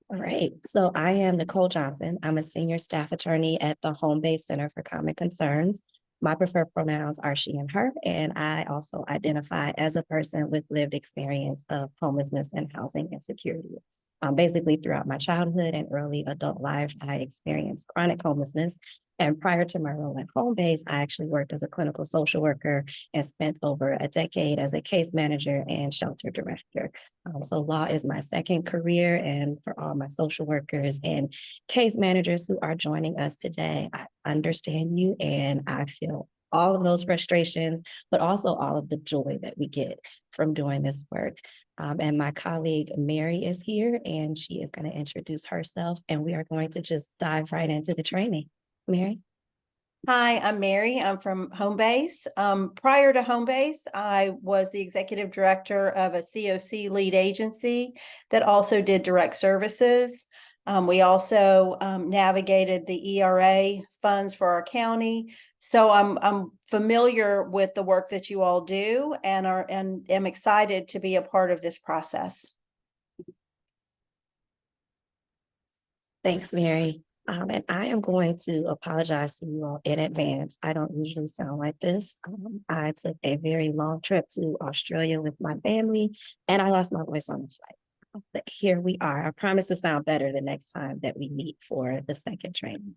All right. So I am Nicole Johnson. I'm a senior staff attorney at the Home Base Center for Common Concerns. My preferred pronouns are she and her, and I also identify as a person with lived experience of homelessness and housing insecurity. Basically, throughout my childhood and early adult life, I experienced chronic homelessness. And prior to my role at Home Base, I actually worked as a clinical social worker and spent over a decade as a case manager and shelter director. So law is my second career. And for all my social workers and case managers who are joining us today, I understand you and I feel all of those frustrations, but also all of the joy that we get from doing this work. And my colleague Mary is here and she is going to introduce herself and we are going to just dive right into the training. Mary? Hi, I'm Mary. I'm from Homebase. Prior to Homebase, I was the executive director of a COC lead agency that also did direct services. We also navigated the ERA funds for our county. So I'm familiar with the work that you all do and am excited to be a part of this process. Thanks, Mary. And I am going to apologize to you all in advance. I don't usually sound like this. I took a very long trip to Australia with my family and I lost my voice on the flight. But here we are. I promise to sound better the next time that we meet for the second training.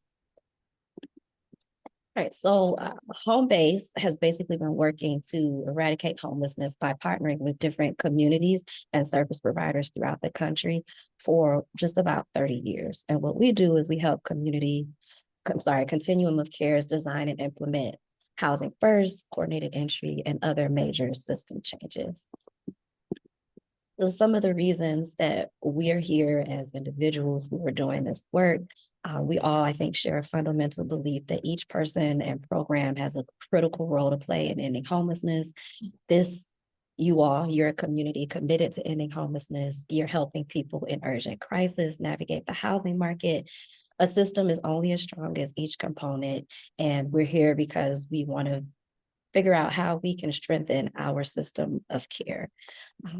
All right, so Home Base has basically been working to eradicate homelessness by partnering with different communities and service providers throughout the country for just about 30 years. And what we do is we help continuum of cares design and implement housing first, coordinated entry, and other major system changes. So some of the reasons that we're here as individuals who are doing this work, we all, I think, share a fundamental belief that each person and program has a critical role to play in ending homelessness. You're a community committed to ending homelessness. You're helping people in urgent crisis navigate the housing market. A system is only as strong as each component, and we're here because we want to figure out how we can strengthen our system of care.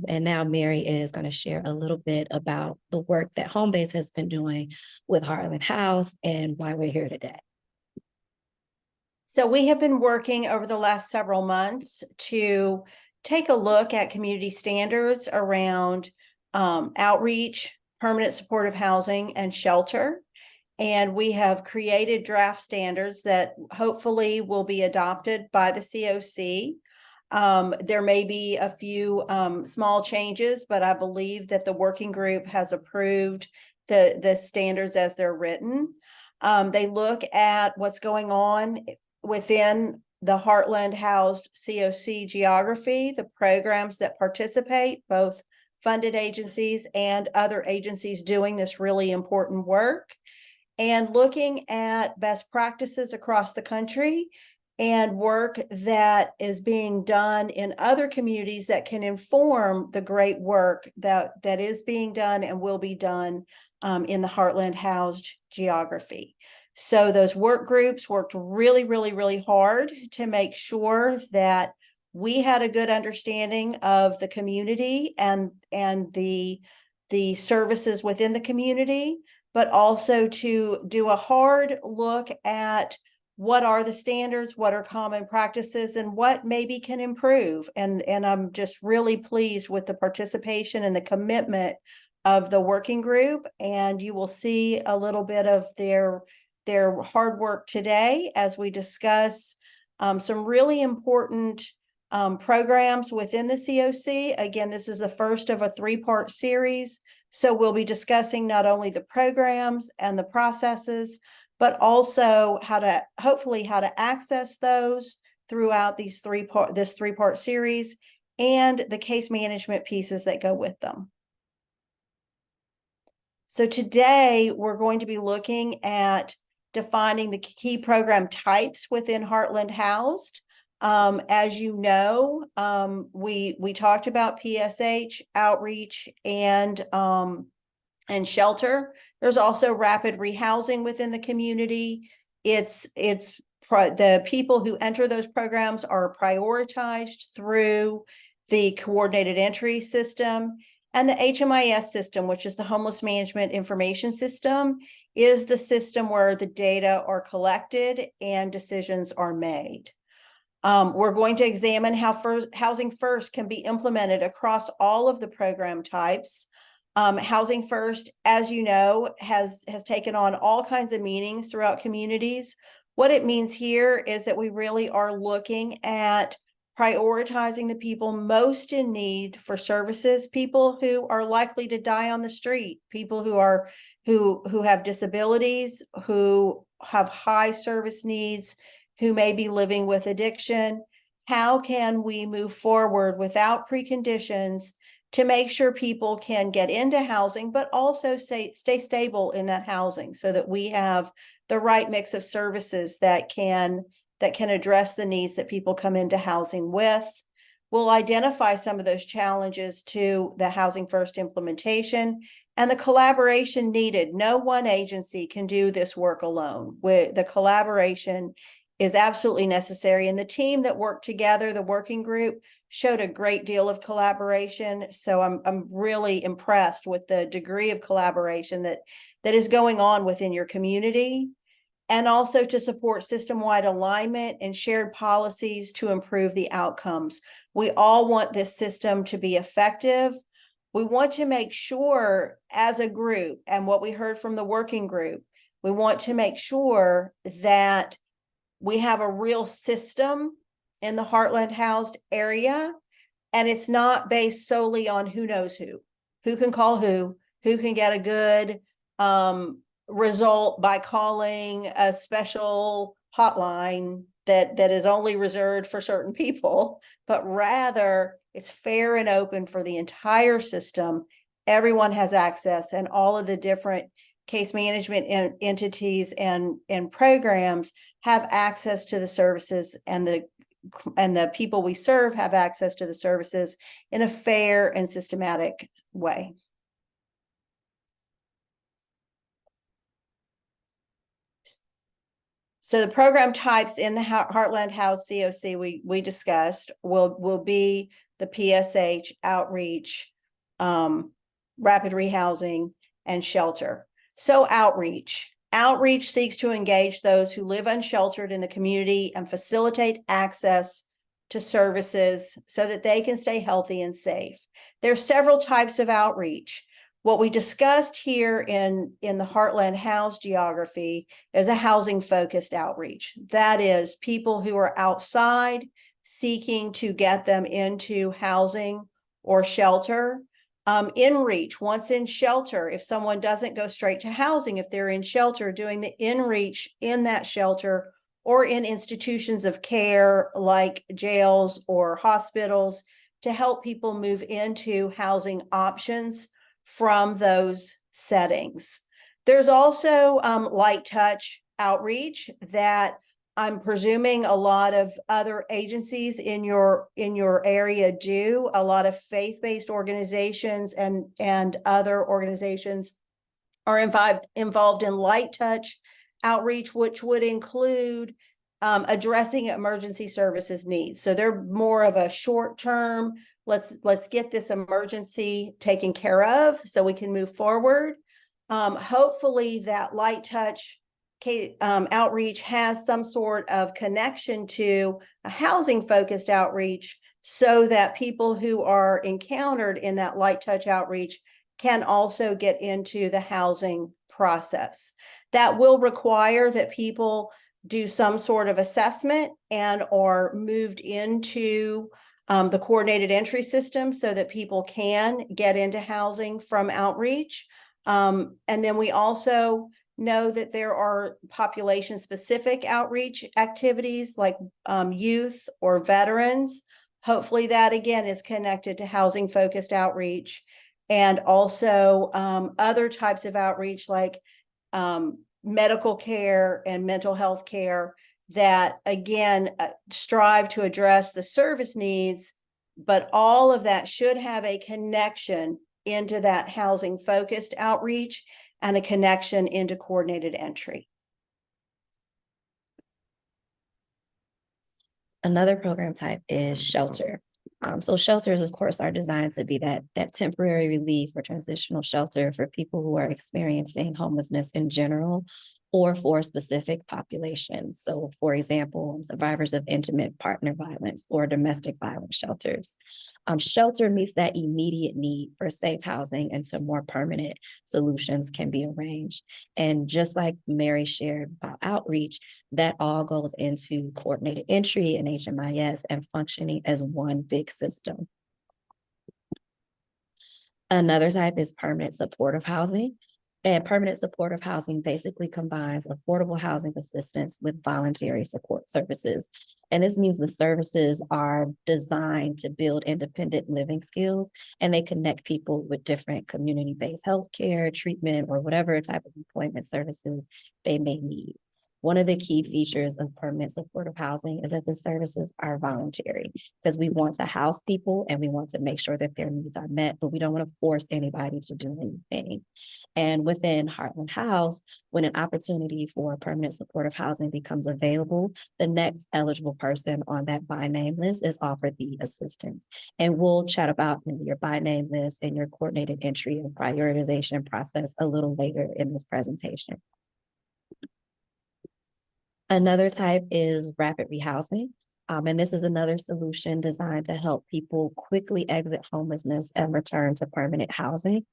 And now Mary is going to share a little bit about the work that Homebase has been doing with Heartland House and why we're here today. So we have been working over the last several months to take a look at community standards around outreach, permanent supportive housing, and shelter. And we have created draft standards that hopefully will be adopted by the COC. There may be a few small changes, but I believe that the working group has approved the standards as they're written. They look at what's going on within the Heartland housed COC geography, the programs that participate, both funded agencies and other agencies doing this really important work, and looking at best practices across the country and work that is being done in other communities that can inform the great work that is being done and will be done in the Heartland housed geography. So those work groups worked really, really, really hard to make sure that we had a good understanding of the community and the services within the community, but also to do a hard look at what are the standards, what are common practices, and what maybe can improve. And I'm just really pleased with the participation and the commitment of the working group. And you will see a little bit of their hard work today as we discuss some really important programs within the COC. Again, this is the first of a three-part series. So we'll be discussing not only the programs and the processes, but also hopefully how to access those throughout this three-part series and the case management pieces that go with them. So today we're going to be looking at defining the key program types within Heartland Housed. As you know, we talked about PSH, outreach, and shelter. There's also rapid rehousing within the community. The people who enter those programs are prioritized through the coordinated entry system. And the HMIS system, which is the Homeless Management Information System, is the system where the data are collected and decisions are made. We're going to examine how Housing First can be implemented across all of the program types. Housing First, as you know, has taken on all kinds of meanings throughout communities. What it means here is that we really are looking at prioritizing the people most in need for services, people who are likely to die on the street, people who have disabilities, who have high service needs, who may be living with addiction. How can we move forward without preconditions to make sure people can get into housing, but also stay stable in that housing, so that we have the right mix of services that can address the needs that people come into housing with. We'll identify some of those challenges to the Housing First implementation and the collaboration needed. No one agency can do this work alone. The collaboration is absolutely necessary. And the team that worked together, the working group, showed a great deal of collaboration. So I'm really impressed with the degree of collaboration that is going on within your community, and also to support system-wide alignment and shared policies to improve the outcomes. We all want this system to be effective. We want to make sure as a group, and what we heard from the working group, we want to make sure that we have a real system in the Heartland housed area, and it's not based solely on who knows who can call who can get a good result by calling a special hotline that is only reserved for certain people, but rather it's fair and open for the entire system. Everyone has access, and all of the different case management entities and programs have access to the services, and the people we serve have access to the services in a fair and systematic way. So the program types in the Heartland House COC we discussed will be the PSH, outreach, rapid rehousing, and shelter. So outreach seeks to engage those who live unsheltered in the community and facilitate access to services so that they can stay healthy and safe. There are several types of outreach. What we discussed here in the Heartland House geography is a housing-focused outreach. That is, people who are outside seeking to get them into housing or shelter. In-reach, once in shelter, if someone doesn't go straight to housing, if they're in shelter, doing the in-reach in that shelter or in institutions of care like jails or hospitals to help people move into housing options from those settings. There's also light touch outreach that I'm presuming a lot of other agencies in your area do. A lot of faith-based organizations and other organizations are involved in light touch outreach, which would include addressing emergency services needs. So they're more of a short term, let's get this emergency taken care of so we can move forward. Hopefully that light touch outreach has some sort of connection to a housing focused outreach, so that people who are encountered in that light touch outreach can also get into the housing process. That will require that people do some sort of assessment and are moved into the coordinated entry system so that people can get into housing from outreach. And then we also know that there are population specific outreach activities like youth or veterans. Hopefully that again is connected to housing focused outreach, and also other types of outreach like medical care and mental health care that again strive to address the service needs, but all of that should have a connection into that housing focused outreach and a connection into coordinated entry. Another program type is shelter. So shelters, of course, are designed to be that temporary relief or transitional shelter for people who are experiencing homelessness in general or for specific populations. So, for example, survivors of intimate partner violence or domestic violence shelters. Shelter meets that immediate need for safe housing until more permanent solutions can be arranged. And just like Mary shared about outreach, that all goes into coordinated entry and HMIS and functioning as one big system. Another type is permanent supportive housing. And permanent supportive housing basically combines affordable housing assistance with voluntary support services. And this means the services are designed to build independent living skills and they connect people with different community-based healthcare, treatment, or whatever type of employment services they may need. One of the key features of permanent supportive housing is that the services are voluntary because we want to house people and we want to make sure that their needs are met, but we don't want to force anybody to do anything. And within Heartland House, when an opportunity for permanent supportive housing becomes available, the next eligible person on that by name list is offered the assistance. And we'll chat about your by name list and your coordinated entry and prioritization process a little later in this presentation. Another type is rapid rehousing. And this is another solution designed to help people quickly exit homelessness and return to permanent housing.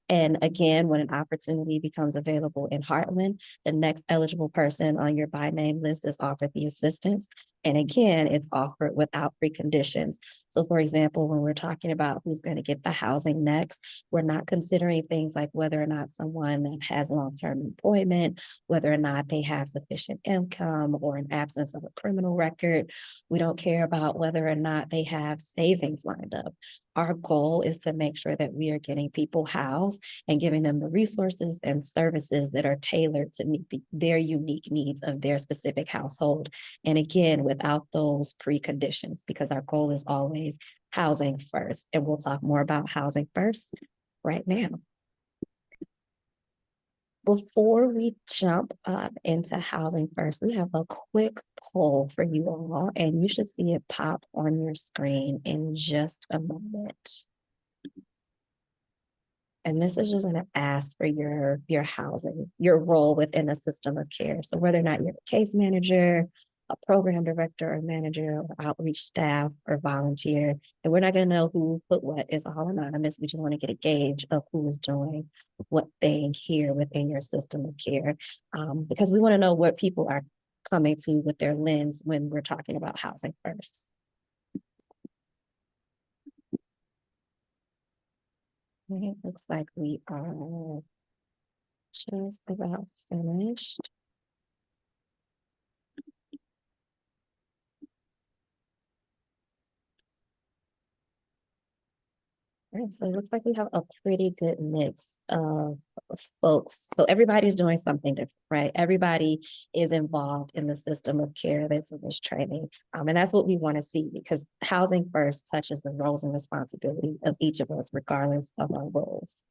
And again, when an opportunity becomes available in Heartland, the next eligible person on your by name list is offered the assistance. And again, it's offered without preconditions. So for example, when we're talking about who's going to get the housing next, we're not considering things like whether or not someone has long-term employment, whether or not they have sufficient income or an absence of a criminal record. We don't care about whether or not they have savings lined up. Our goal is to make sure that we are getting people housed and giving them the resources and services that are tailored to meet their unique needs of their specific household. And again, without those preconditions, because our goal is always housing first. And we'll talk more about housing first right now. Before we jump up into housing first, we have a quick poll for you all, and you should see it pop on your screen in just a moment. And this is just going to ask for your housing, your role within a system of care. So whether or not you're a case manager, a program director or manager or outreach staff or volunteer, and we're not going to know who put what, is all anonymous. We just want to get a gauge of who is doing what thing here within your system of care, because we want to know what people are coming to with their lens when we're talking about housing first. It looks like we are just about finished. All right, so it looks like we have a pretty good mix of folks. So everybody's doing something different, right? Everybody is involved in the system of care that's in this training. And that's what we want to see, because housing first touches the roles and responsibility of each of us, regardless of our roles.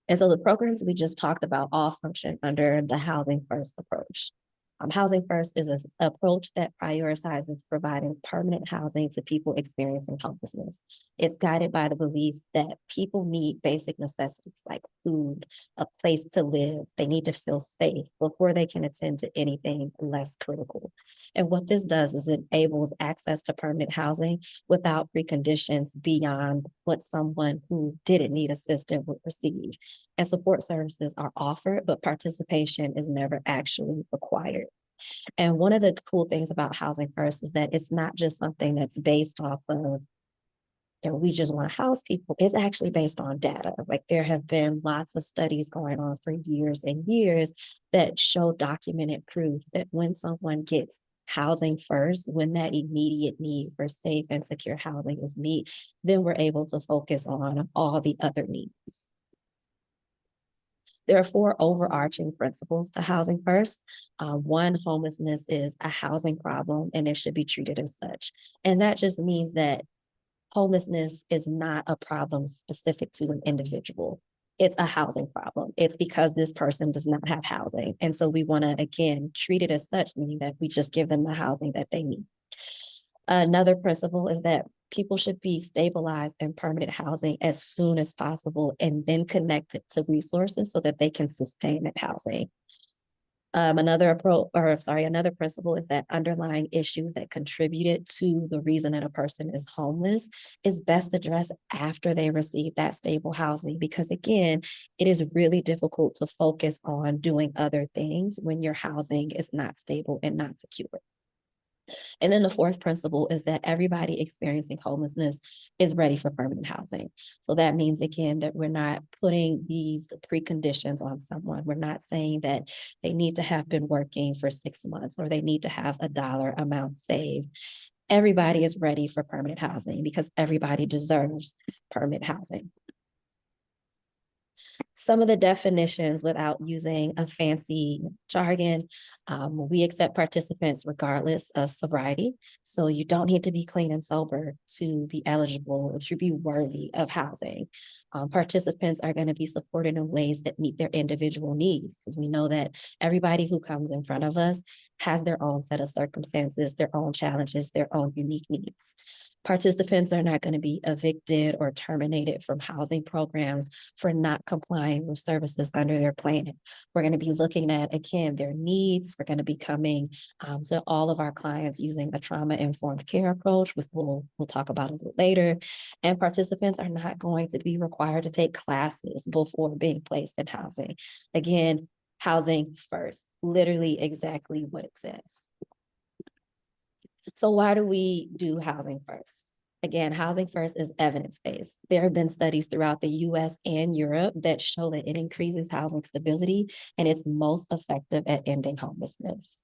And so the programs we just talked about all function under the housing first approach. Housing First is an approach that prioritizes providing permanent housing to people experiencing homelessness. It's guided by the belief that people need basic necessities like food, a place to live. They need to feel safe before they can attend to anything less critical. And what this does is it enables access to permanent housing without preconditions beyond what someone who didn't need assistance would receive. And support services are offered, but participation is never actually required. And one of the cool things about Housing First is that it's not just something that's based off of, we just want to house people. It's actually based on data. Like there have been lots of studies going on for years and years that show documented proof that when someone gets housing first, when that immediate need for safe and secure housing is met, then we're able to focus on all the other needs. There are 4 overarching principles to housing first. One, homelessness is a housing problem and it should be treated as such. And that just means that homelessness is not a problem specific to an individual. it's a housing problem. It's because this person does not have housing. And so we want to, again, treat it as such, meaning that we just give them the housing that they need. Another principle is that people should be stabilized in permanent housing as soon as possible and then connected to resources so that they can sustain that housing. Another principle is that underlying issues that contributed to the reason that a person is homeless is best addressed after they receive that stable housing. Because again, it is really difficult to focus on doing other things when your housing is not stable and not secure. And then the fourth principle is that everybody experiencing homelessness is ready for permanent housing. So that means, again, that we're not putting these preconditions on someone. We're not saying that they need to have been working for 6 months or they need to have a dollar amount saved. Everybody is ready for permanent housing because everybody deserves permanent housing. Some of the definitions without using a fancy jargon. We accept participants regardless of sobriety. So you don't need to be clean and sober to be eligible or to be worthy of housing. Participants are going to be supported in ways that meet their individual needs because we know that everybody who comes in front of us has their own set of circumstances, their own challenges, their own unique needs. Participants are not going to be evicted or terminated from housing programs for not complying with services under their plan. We're going to be looking at, again, their needs. We're going to be coming to all of our clients using a trauma-informed care approach, which we'll talk about a little later. And participants are not going to be required to take classes before being placed in housing. Again, housing first, literally exactly what it says. So why do we do housing first? Again, housing first is evidence-based. There have been studies throughout the US and Europe that show that it increases housing stability and it's most effective at ending homelessness.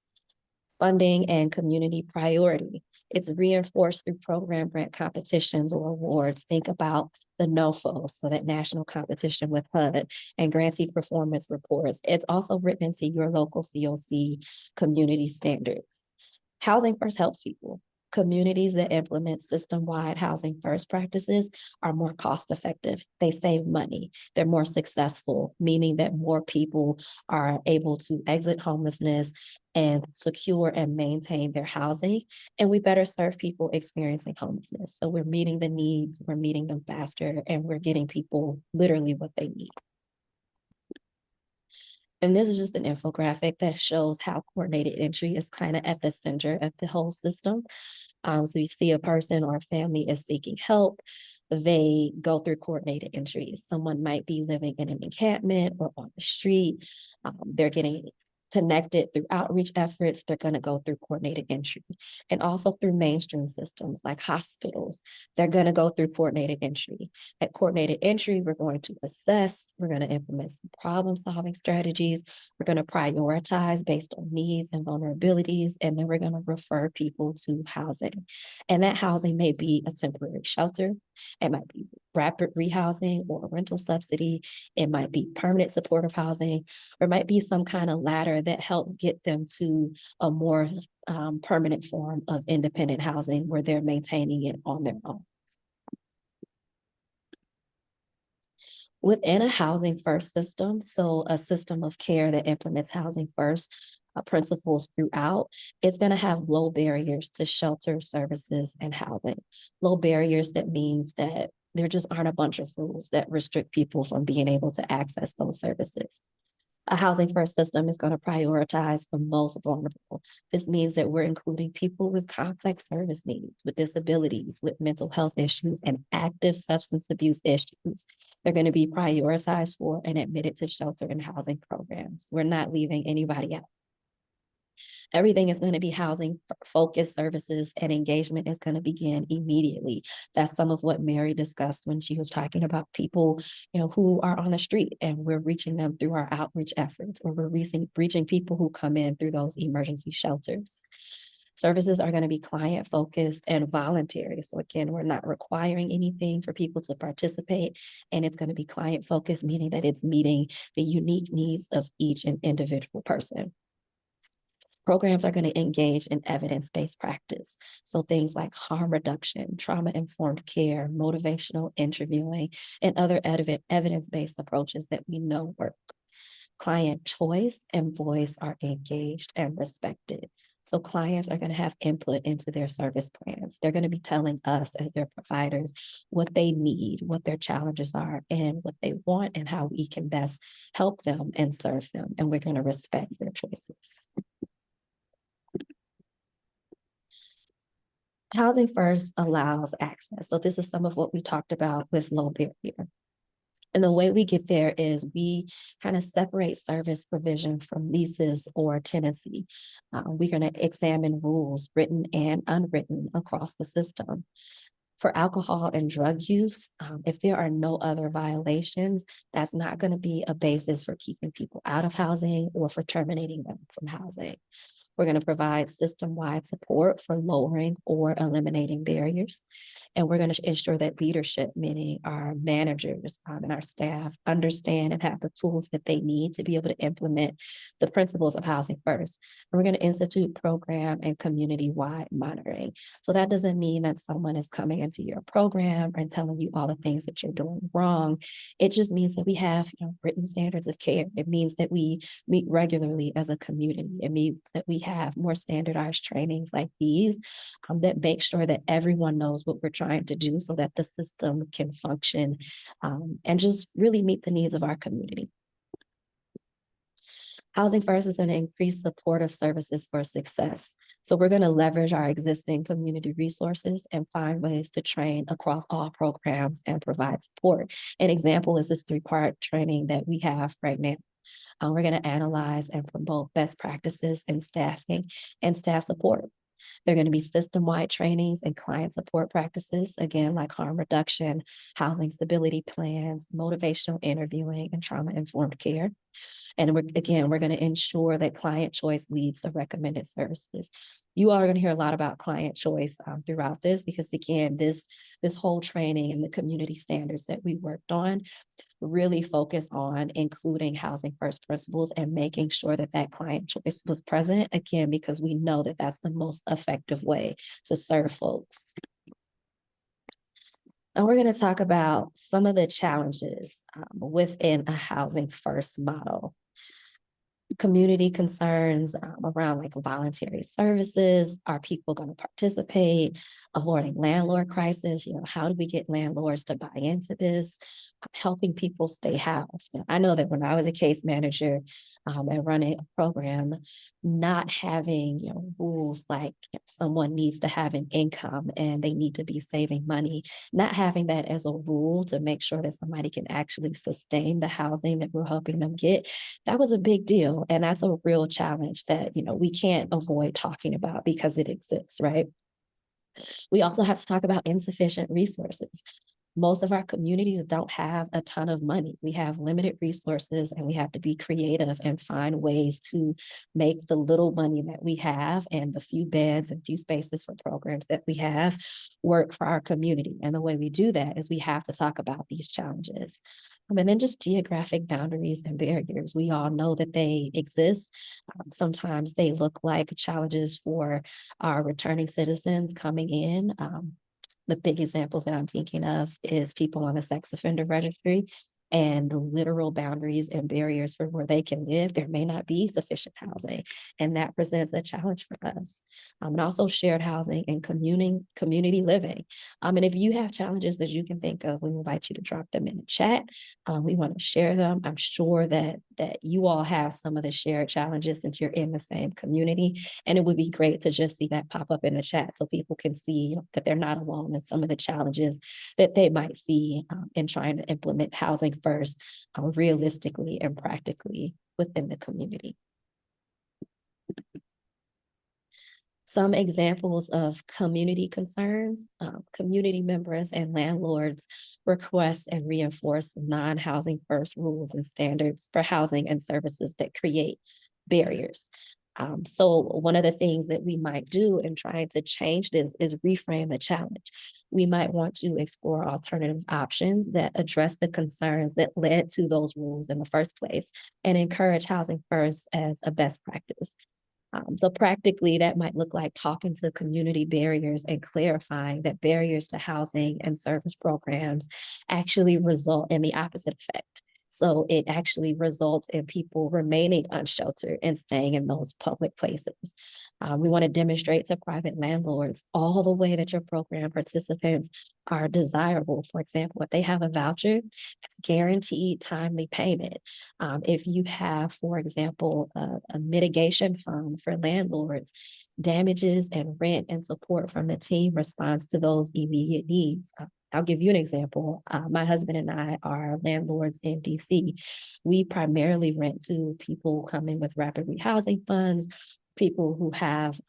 Funding and community priority. It's reinforced through program grant competitions or awards. Think about the NOFO, so that national competition with HUD and grantee performance reports. It's also written into your local COC community standards. Housing first helps people. Communities that implement system-wide housing first practices are more cost effective. They save money. They're more successful, meaning that more people are able to exit homelessness and secure and maintain their housing. And we better serve people experiencing homelessness. So we're meeting the needs, we're meeting them faster, and we're getting people literally what they need. And this is just an infographic that shows how coordinated entry is kind of at the center of the whole system. So you see a person or a family is seeking help. They go through coordinated entries. Someone might be living in an encampment or on the street. They're getting connected through outreach efforts. They're going to go through coordinated entry and also through mainstream systems like hospitals. They're going to go through coordinated entry. At coordinated entry, we're going to assess, we're going to implement some problem solving strategies. We're going to prioritize based on needs and vulnerabilities, and then we're going to refer people to housing. And that housing may be a temporary shelter. It might be rapid rehousing or a rental subsidy. It might be permanent supportive housing, or it might be some kind of ladder that helps get them to a more permanent form of independent housing where they're maintaining it on their own. Within a housing first system, so a system of care that implements housing first principles throughout, it's going to have low barriers to shelter, services, and housing. Low barriers, that means that there just aren't a bunch of rules that restrict people from being able to access those services. A housing first system is going to prioritize the most vulnerable. This means that we're including people with complex service needs, with disabilities, with mental health issues, and active substance abuse issues. They're going to be prioritized for and admitted to shelter and housing programs. We're not leaving anybody out. Everything is going to be housing focused services, and engagement is going to begin immediately. That's some of what Mary discussed when she was talking about people, who are on the street, and we're reaching them through our outreach efforts, or we're reaching people who come in through those emergency shelters. Services are going to be client focused and voluntary. So again, we're not requiring anything for people to participate, and it's going to be client focused, meaning that it's meeting the unique needs of each and individual person. Programs are going to engage in evidence-based practice. So things like harm reduction, trauma-informed care, motivational interviewing, and other evidence-based approaches that we know work. Client choice and voice are engaged and respected. So clients are going to have input into their service plans. They're going to be telling us as their providers what they need, what their challenges are, and what they want, and how we can best help them and serve them. And we're going to respect their choices. Housing First allows access. So this is some of what we talked about with low barrier. And the way we get there is we kind of separate service provision from leases or tenancy. We're going to examine rules, written and unwritten, across the system. For alcohol and drug use, if there are no other violations, that's not going to be a basis for keeping people out of housing or for terminating them from housing. We're going to provide system-wide support for lowering or eliminating barriers. And we're going to ensure that leadership, meaning our managers and our staff, understand and have the tools that they need to be able to implement the principles of Housing First. And we're going to institute program and community-wide monitoring. So that doesn't mean that someone is coming into your program and telling you all the things that you're doing wrong. It just means that we have, written standards of care. It means that we meet regularly as a community. It means that we have more standardized trainings like these that make sure that everyone knows what we're trying to do so that the system can function and just really meet the needs of our community. Housing First is going to increase supportive services for success. So we're going to leverage our existing community resources and find ways to train across all programs and provide support. An example is this 3-part training that we have right now. We're going to analyze and promote best practices in staffing and staff support. There are going to be system-wide trainings and client support practices, again, like harm reduction, housing stability plans, motivational interviewing, and trauma-informed care. And we're going to ensure that client choice leads the recommended services. You are going to hear a lot about client choice throughout this, because again, this whole training and the community standards that we worked on really focus on including Housing First principles and making sure that that client choice was present, again, because we know that that's the most effective way to serve folks. And we're going to talk about some of the challenges within a Housing First model. Community concerns around like voluntary services. Are people going to participate? Avoiding landlord crisis. How do we get landlords to buy into this? Helping people stay housed. I know that when I was a case manager and running a program, not having rules like someone needs to have an income and they need to be saving money, not having that as a rule to make sure that somebody can actually sustain the housing that we're helping them get, that was a big deal. And that's a real challenge that we can't avoid talking about because it exists, right? We also have to talk about insufficient resources. Most of our communities don't have a ton of money. We have limited resources, and we have to be creative and find ways to make the little money that we have and the few beds and few spaces for programs that we have work for our community. And the way we do that is we have to talk about these challenges. And then just geographic boundaries and barriers. We all know that they exist. Sometimes they look like challenges for our returning citizens coming in. The big example that I'm thinking of is people on the sex offender registry and the literal boundaries and barriers for where they can live. There may not be sufficient housing, and that presents a challenge for us. And also shared housing and community living. And if you have challenges that you can think of, we invite you to drop them in the chat. We want to share them. I'm sure that you all have some of the shared challenges since you're in the same community, and it would be great to just see that pop up in the chat so people can see that they're not alone in some of the challenges that they might see in trying to implement Housing First realistically and practically within the community. Some examples of community concerns: community members and landlords request and reinforce non-Housing First rules and standards for housing and services that create barriers. So one of the things that we might do in trying to change this is reframe the challenge. We might want to explore alternative options that address the concerns that led to those rules in the first place and encourage Housing First as a best practice. So practically, that might look like talking to community barriers and clarifying that barriers to housing and service programs actually result in the opposite effect. So it actually results in people remaining unsheltered and staying in those public places. We want to demonstrate to private landlords all the way that your program participants are desirable. For example, if they have a voucher, that's guaranteed timely payment. If you have, for example, a mitigation fund for landlords, damages and rent and support from the team responds to those immediate needs. I'll give you an example. My husband and I are landlords in DC. We primarily rent to people coming with rapid rehousing funds, people who have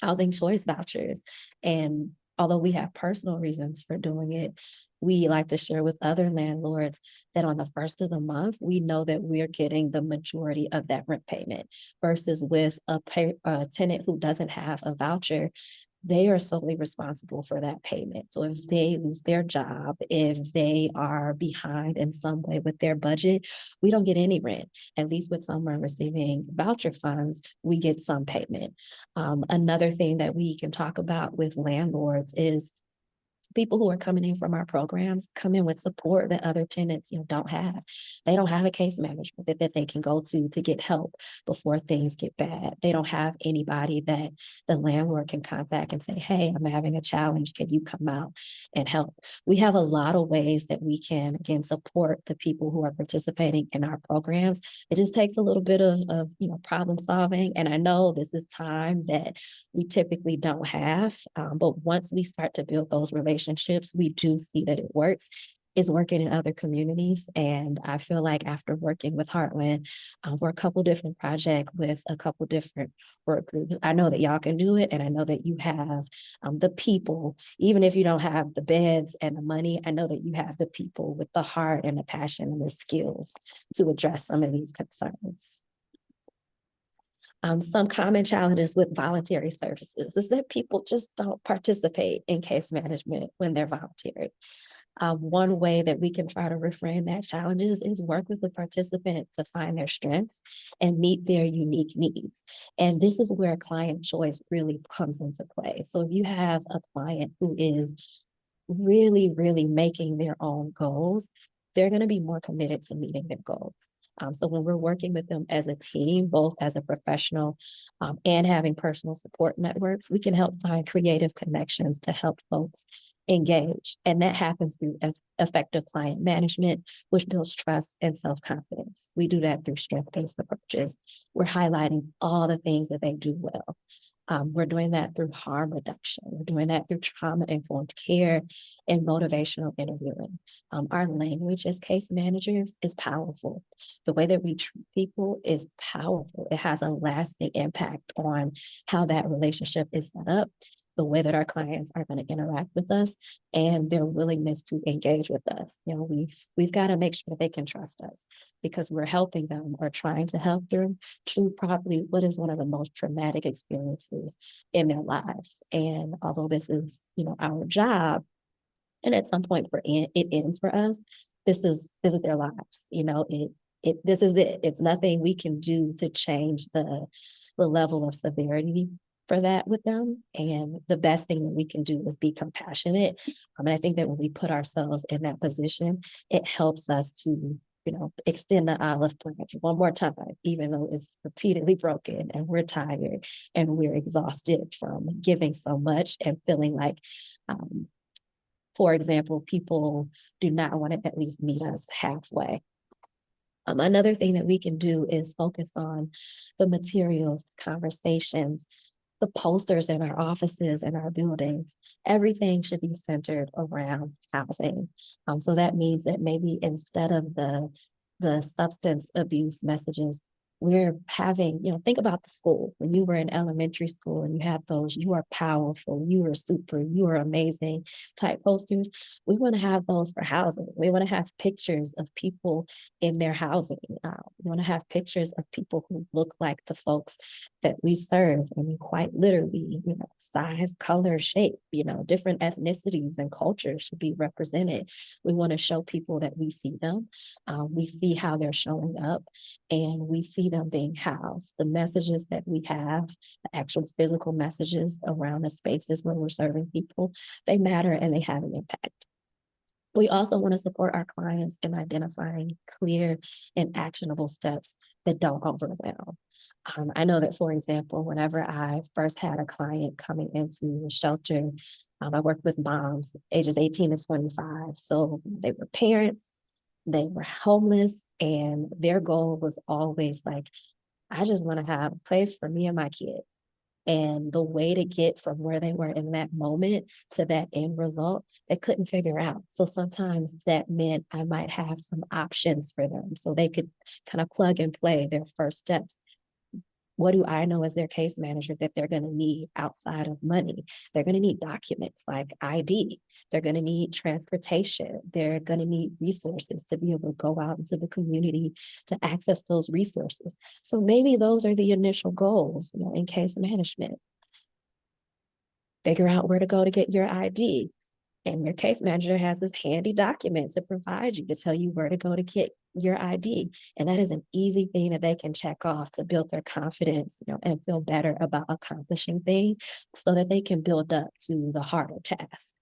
housing choice vouchers. And although we have personal reasons for doing it, we like to share with other landlords that on the first of the month, we know that we're getting the majority of that rent payment versus with a tenant who doesn't have a voucher, they are solely responsible for that payment. So if they lose their job, if they are behind in some way with their budget, we don't get any rent. At least with someone receiving voucher funds, we get some payment. Another thing that we can talk about with landlords is people who are coming in from our programs come in with support that other tenants, don't have. They don't have a case management that they can go to get help before things get bad. They don't have anybody that the landlord can contact and say, hey, I'm having a challenge. Can you come out and help? We have a lot of ways that we can, again, support the people who are participating in our programs. It just takes a little bit of problem solving. And I know this is time that we typically don't have. But once we start to build those relationships, we do see that it works. It's working in other communities. And I feel like after working with Heartland for a couple different projects with a couple different work groups, I know that y'all can do it. And I know that you have the people, even if you don't have the beds and the money, I know that you have the people with the heart and the passion and the skills to address some of these concerns. Some common challenges with voluntary services is that people just don't participate in case management when they're volunteering. One way that we can try to reframe that challenges is work with the participant to find their strengths and meet their unique needs. And this is where client choice really comes into play. So if you have a client who is really, really making their own goals, they're going to be more committed to meeting their goals. So when we're working with them as a team, both as a professional and having personal support networks, we can help find creative connections to help folks engage. And that happens through effective client management, which builds trust and self-confidence. We do that through strength-based approaches. We're highlighting all the things that they do well. We're doing that through harm reduction. We're doing that through trauma-informed care and motivational interviewing. Our language as case managers is powerful. The way that we treat people is powerful. It has a lasting impact on how that relationship is set up, the way that our clients are going to interact with us, and their willingness to engage with us. We've got to make sure that they can trust us because we're helping them or trying to help them through probably what is one of the most traumatic experiences in their lives. And although this is, our job, and at some point it ends for us, this is their lives. This is it. It's nothing we can do to change the level of severity for that with them. And the best thing that we can do is be compassionate. And I think that when we put ourselves in that position, it helps us to, extend the olive branch one more time, even though it's repeatedly broken and we're tired and we're exhausted from giving so much and feeling like, for example, people do not want to at least meet us halfway. Another thing that we can do is focus on the materials, conversations, the posters in our offices and our buildings. Everything should be centered around housing. So that means that maybe instead of the substance abuse messages, we're having, think about the school. When you were in elementary school and you had those, you are powerful, you are super, you are amazing type posters. We want to have those for housing. We want to have pictures of people in their housing. We want to have pictures of people who look like the folks that we serve. I mean, quite literally, size, color, shape, different ethnicities and cultures should be represented. We want to show people that we see them. We see how they're showing up, and we see them being housed. The messages that we have, the actual physical messages around the spaces where we're serving people, they matter and they have an impact. We also want to support our clients in identifying clear and actionable steps that don't overwhelm. I know that, for example, whenever I first had a client coming into the shelter, I worked with moms ages 18 to 25. So they were parents, they were homeless, and their goal was always like, I just want to have a place for me and my kid. And the way to get from where they were in that moment to that end result, they couldn't figure out. So sometimes that meant I might have some options for them so they could kind of plug and play their first steps. What do I know as their case manager that they're going to need outside of money? They're going to need documents like ID. They're going to need transportation. They're going to need resources to be able to go out into the community to access those resources. So maybe those are the initial goals, in case management. Figure out where to go to get your ID. And your case manager has this handy document to provide you to tell you where to go to get your ID. And that is an easy thing that they can check off to build their confidence, and feel better about accomplishing things so that they can build up to the harder task.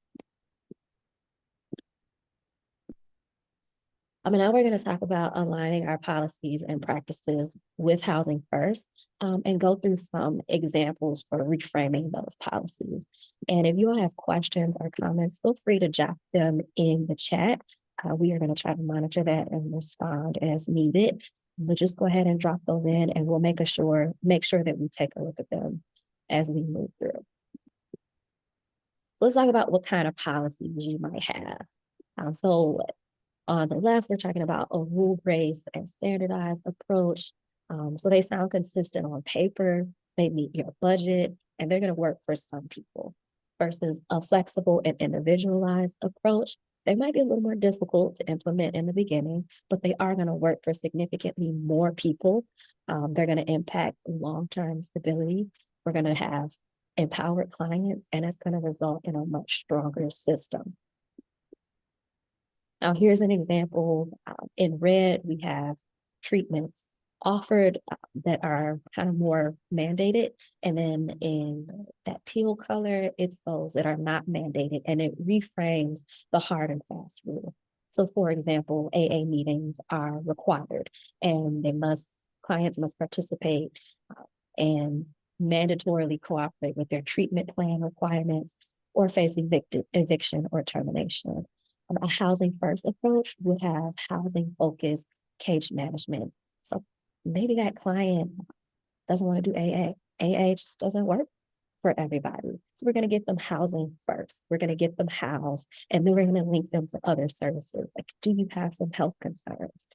Now we're going to talk about aligning our policies and practices with Housing First, and go through some examples for reframing those policies. And if you all have questions or comments, feel free to jot them in the chat. We are going to try to monitor that and respond as needed. So just go ahead and drop those in, and we'll make sure that we take a look at them as we move through. Let's talk about what kind of policies you might have. So on the left, we're talking about a rule-based and standardized approach. So they sound consistent on paper, they meet your budget, and they're going to work for some people. Versus a flexible and individualized approach, they might be a little more difficult to implement in the beginning, but they are going to work for significantly more people. They're going to impact long-term stability. We're going to have empowered clients, and it's going to result in a much stronger system. Now, here's an example. In red, we have treatments offered that are kind of more mandated. And then in that teal color, it's those that are not mandated, and it reframes the hard and fast rule. So for example, AA meetings are required, and clients must participate and mandatorily cooperate with their treatment plan requirements or face eviction or termination. A Housing First approach would have housing focused case management. So maybe that client doesn't want to do AA. AA just doesn't work for everybody. So we're going to get them housing first. We're going to get them housed, and then we're going to link them to other services. Like, do you have some health concerns?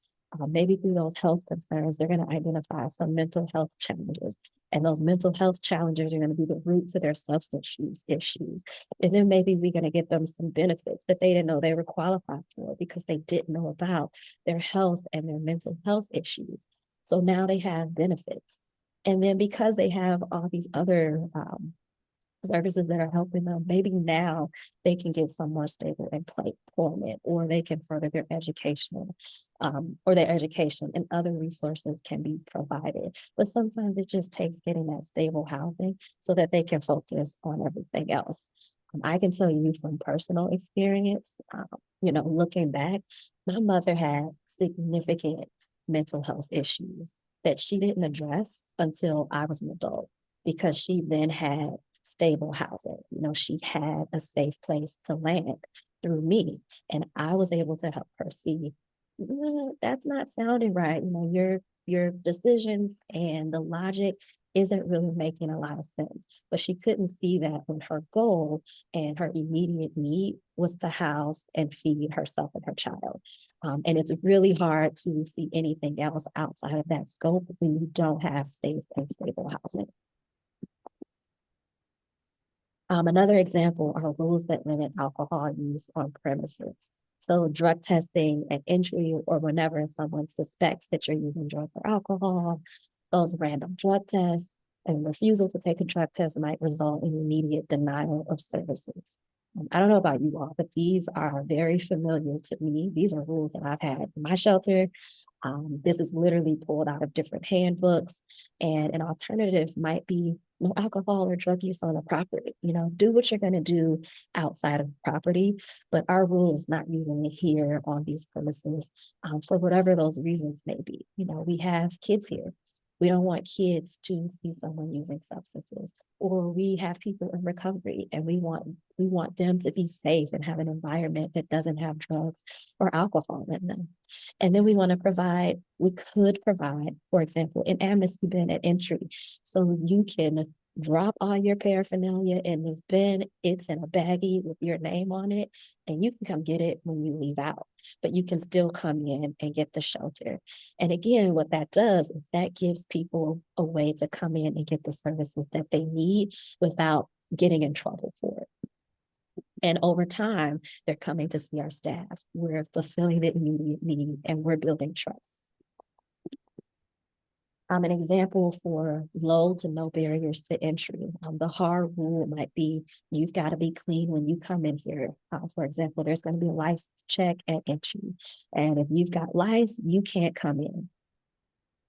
Maybe through those health concerns, they're going to identify some mental health challenges. And those mental health challenges are going to be the root to their substance use issues. And then maybe we're going to get them some benefits that they didn't know they were qualified for because they didn't know about their health and their mental health issues. So now they have benefits. And then because they have all these other services that are helping them, maybe now they can get some more stable employment, or they can further their education, and other resources can be provided. But sometimes it just takes getting that stable housing so that they can focus on everything else. I can tell you from personal experience, looking back, my mother had significant mental health issues that she didn't address until I was an adult, because she then had stable housing. She had a safe place to land through me, and I was able to help her see, that's not sounding right. Your decisions and the logic isn't really making a lot of sense. But she couldn't see that when her goal and her immediate need was to house and feed herself and her child. And it's really hard to see anything else outside of that scope when you don't have safe and stable housing. Another example are rules that limit alcohol use on premises. So drug testing at entry, or whenever someone suspects that you're using drugs or alcohol, those random drug tests, and refusal to take a drug test might result in immediate denial of services. I don't know about you all, but these are very familiar to me. These are rules that I've had in my shelter. This is literally pulled out of different handbooks, and an alternative might be no alcohol or drug use on the property. Do what you're going to do outside of the property, but our rule is not using it here on these premises for whatever those reasons may be. We have kids here. We don't want kids to see someone using substances, or we have people in recovery and we want them to be safe and have an environment that doesn't have drugs or alcohol in them. And then we could provide, for example, an amnesty bin at entry. So you can drop all your paraphernalia in this bin. It's in a baggie with your name on it, and you can come get it when you leave out. But you can still come in and get the shelter. And again, what that does is that gives people a way to come in and get the services that they need without getting in trouble for it. And over time, they're coming to see our staff. We're fulfilling the immediate need and we're building trust. An example for low to no barriers to entry. The hard rule might be you've got to be clean when you come in here. For example, there's going to be a license check at entry. And if you've got lice, you can't come in.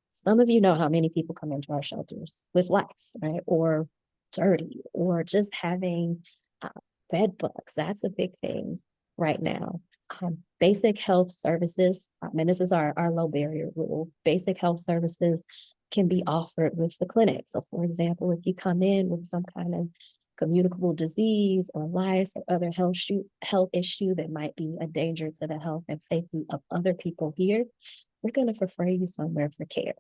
Some of you know how many people come into our shelters with lice, right? Or dirty, or just having bed bugs. That's a big thing right now. Basic health services, and this is our low barrier rule, basic health services can be offered with the clinic. So for example, if you come in with some kind of communicable disease or lice or other health issue that might be a danger to the health and safety of other people here, we're going to refer you somewhere for care.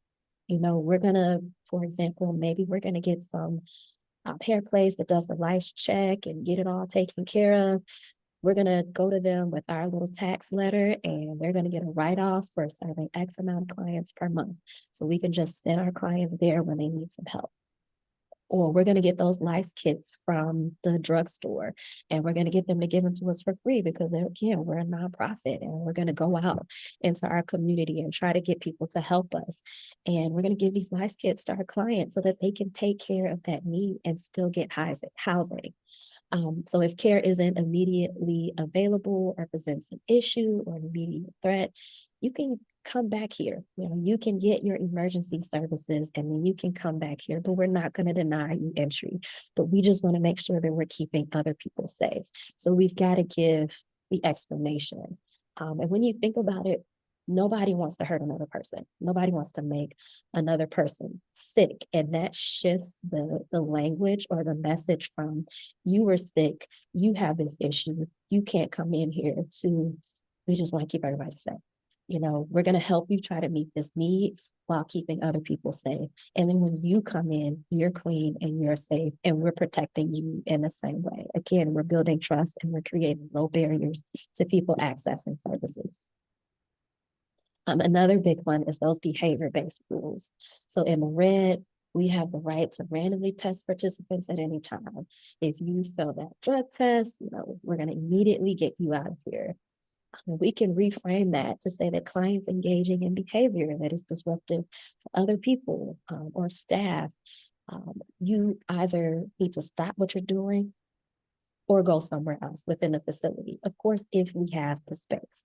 We're going to, for example, maybe we're going to get some hair place that does the lice check and get it all taken care of. We're going to go to them with our little tax letter, and they're going to get a write-off for serving X amount of clients per month. So we can just send our clients there when they need some help. Or we're going to get those lice kits from the drugstore, and we're going to get them to give them to us for free because, again, we're a nonprofit, and we're going to go out into our community and try to get people to help us. And we're going to give these lice kits to our clients so that they can take care of that need and still get housing. So if care isn't immediately available or presents an issue or an immediate threat, you can come back here. You can get your emergency services and then you can come back here, but we're not going to deny you entry. But we just want to make sure that we're keeping other people safe. So we've got to give the explanation. And when you think about it, nobody wants to hurt another person. Nobody wants to make another person sick. And that shifts the language or the message from you were sick, you have this issue, you can't come in here to, we just want to keep everybody safe. We're going to help you try to meet this need while keeping other people safe. And then when you come in, you're clean and you're safe, and we're protecting you in the same way. Again, we're building trust and we're creating low barriers to people accessing services. Another big one is those behavior-based rules. So in the red, we have the right to randomly test participants at any time. If you fail that drug test, we're going to immediately get you out of here. We can reframe that to say that clients engaging in behavior that is disruptive to other people or staff, you either need to stop what you're doing or go somewhere else within the facility. Of course, if we have the space.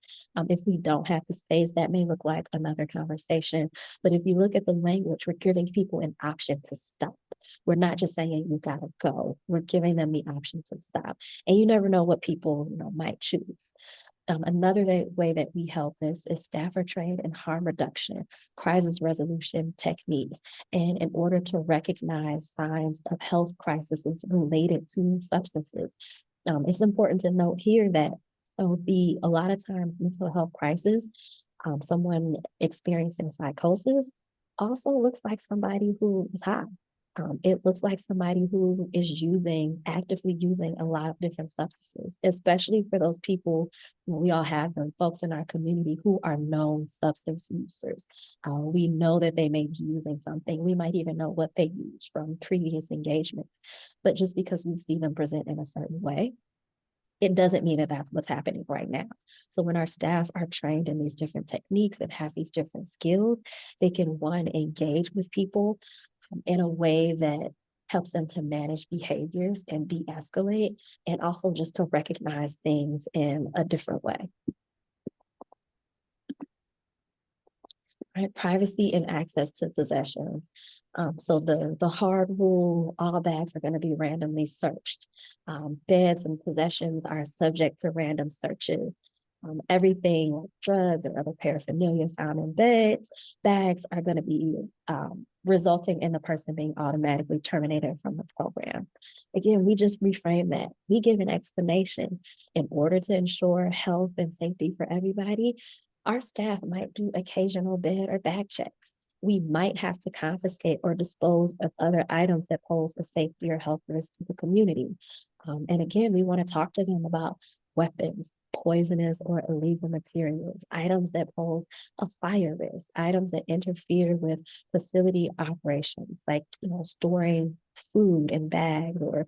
If we don't have the space, that may look like another conversation. But if you look at the language, we're giving people an option to stop. We're not just saying you gotta go. We're giving them the option to stop. And you never know what people might choose. Another way that we help this is staff are trained in harm reduction, crisis resolution techniques, and in order to recognize signs of health crises related to substances. It's important to note here that a lot of times mental health crisis, someone experiencing psychosis also looks like somebody who is high. It looks like somebody who is actively using a lot of different substances, especially for those people. We all have them, folks in our community who are known substance users. We know that they may be using something. We might even know what they use from previous engagements. But just because we see them present in a certain way, it doesn't mean that that's what's happening right now. So when our staff are trained in these different techniques and have these different skills, they can, one, engage with people in a way that helps them to manage behaviors and de-escalate, and also just to recognize things in a different way. Right, privacy and access to possessions. So the hard rule, all bags are going to be randomly searched. Beds and possessions are subject to random searches. Everything like drugs or other paraphernalia found in bags are going to be resulting in the person being automatically terminated from the program. Again, we just reframe that. We give an explanation in order to ensure health and safety for everybody. Our staff might do occasional bed or bag checks. We might have to confiscate or dispose of other items that pose a safety or health risk to the community. And again, we want to talk to them about weapons, poisonous or illegal materials, items that pose a fire risk, items that interfere with facility operations, like storing food in bags, or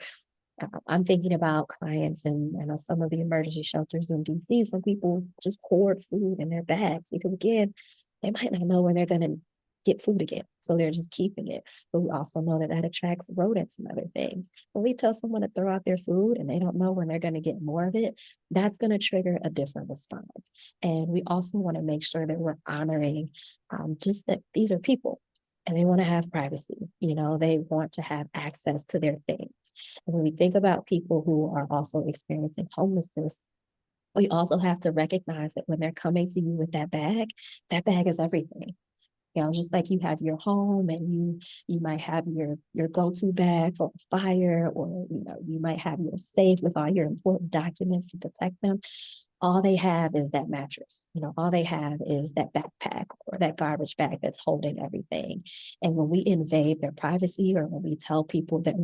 I'm thinking about clients and some of the emergency shelters in DC. Some people just hoard food in their bags because, again, they might not know when they're going to get food again. So they're just keeping it. But we also know that that attracts rodents and other things. When we tell someone to throw out their food and they don't know when they're going to get more of it, that's going to trigger a different response. And we also want to make sure that we're honoring just that these are people. And they want to have privacy, they want to have access to their things. And when we think about people who are also experiencing homelessness, we also have to recognize that when they're coming to you with that bag is everything. Just like you have your home and you might have your go-to bag for a fire, or you might have your safe with all your important documents to protect them. All they have is that mattress. All they have is that backpack or that garbage bag that's holding everything. And when we invade their privacy, or when we tell people that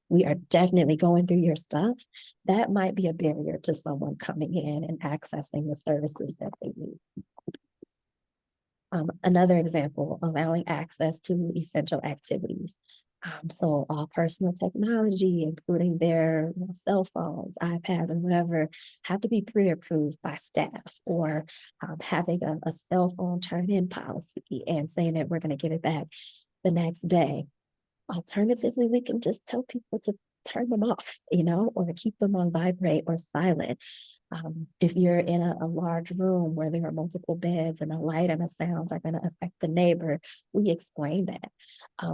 we are definitely going through your stuff, that might be a barrier to someone coming in and accessing the services that they need. Another example, allowing access to essential activities. So all personal technology, including their cell phones, iPads, and whatever, have to be pre-approved by staff, or having a cell phone turn-in policy and saying that we're going to give it back the next day. Alternatively, we can just tell people to turn them off, or to keep them on vibrate or silent. If you're in a large room where there are multiple beds and the light and the sounds are going to affect the neighbor, we explain that.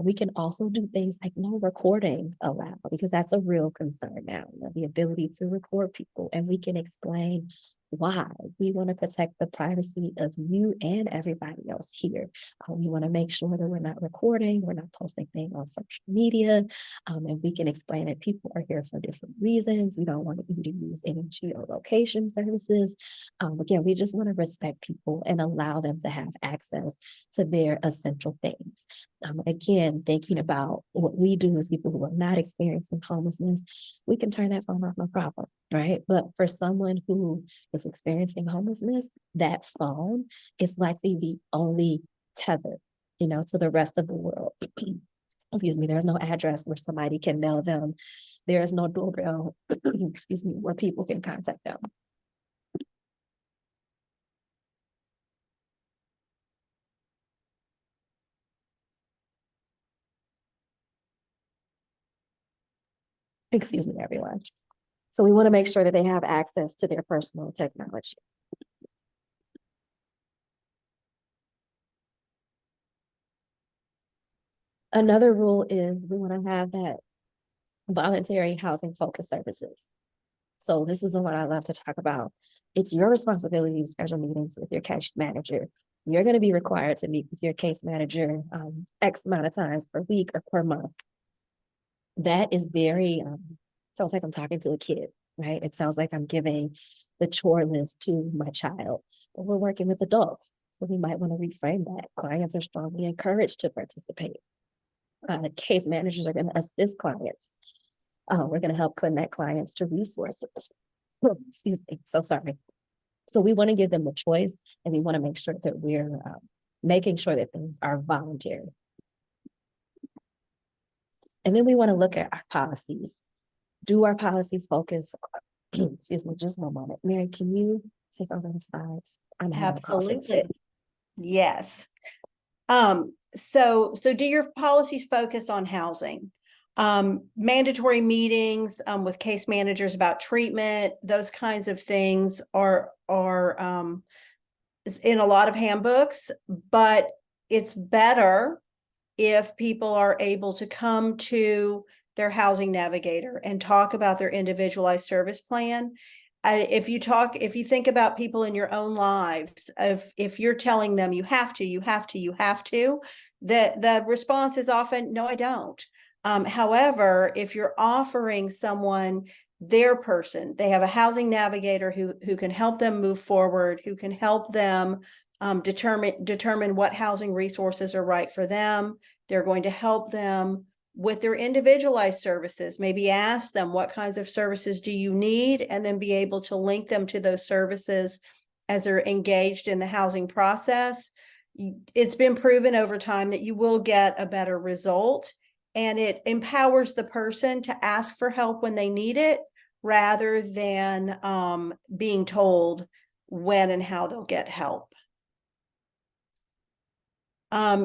We can also do things like no recording allowed, because that's a real concern now, the ability to record people. And we can explain why. We want to protect the privacy of you and everybody else here. We want to make sure that we're not recording, we're not posting things on social media, and we can explain that people are here for different reasons. We don't want you to use any geolocation services. Again, we just want to respect people and allow them to have access to their essential things. Again, thinking about what we do as people who are not experiencing homelessness, we can turn that phone off, no problem, right? But for someone who is experiencing homelessness, that phone is likely the only tether, to the rest of the world. Excuse me, there's no address where somebody can mail them. There is no doorbell, excuse me, where people can contact them. Excuse me, everyone. So we want to make sure that they have access to their personal technology. Another rule is we want to have that voluntary housing focused services. So this is the one I love to talk about. It's your responsibility to schedule meetings with your case manager. You're going to be required to meet with your case manager X amount of times per week or per month. That is very, sounds like I'm talking to a kid, right? It sounds like I'm giving the chore list to my child, but we're working with adults. So we might want to reframe that. Clients are strongly encouraged to participate. Case managers are going to assist clients. We're going to help connect clients to resources. Excuse me, so sorry. So we want to give them the choice, and we want to make sure that we're making sure that things are voluntary. And then we want to look at our policies. Do our policies focus? Excuse me, just one moment. Mary, can you take over the slides? I'm having a cough fit. Absolutely. Yes. So do your policies focus on housing? Mandatory meetings, with case managers about treatment, those kinds of things are, in a lot of handbooks, but it's better if people are able to come to their housing navigator and talk about their individualized service plan. If you think about people in your own lives, if you're telling them you have to, the response is often, no, I don't. However, if you're offering someone their person, they have a housing navigator who can help them move forward, who can help them determine what housing resources are right for them. They're going to help them with their individualized services, maybe ask them, what kinds of services do you need? And then be able to link them to those services as they're engaged in the housing process. It's been proven over time that you will get a better result, and it empowers the person to ask for help when they need it, rather than being told when and how they'll get help.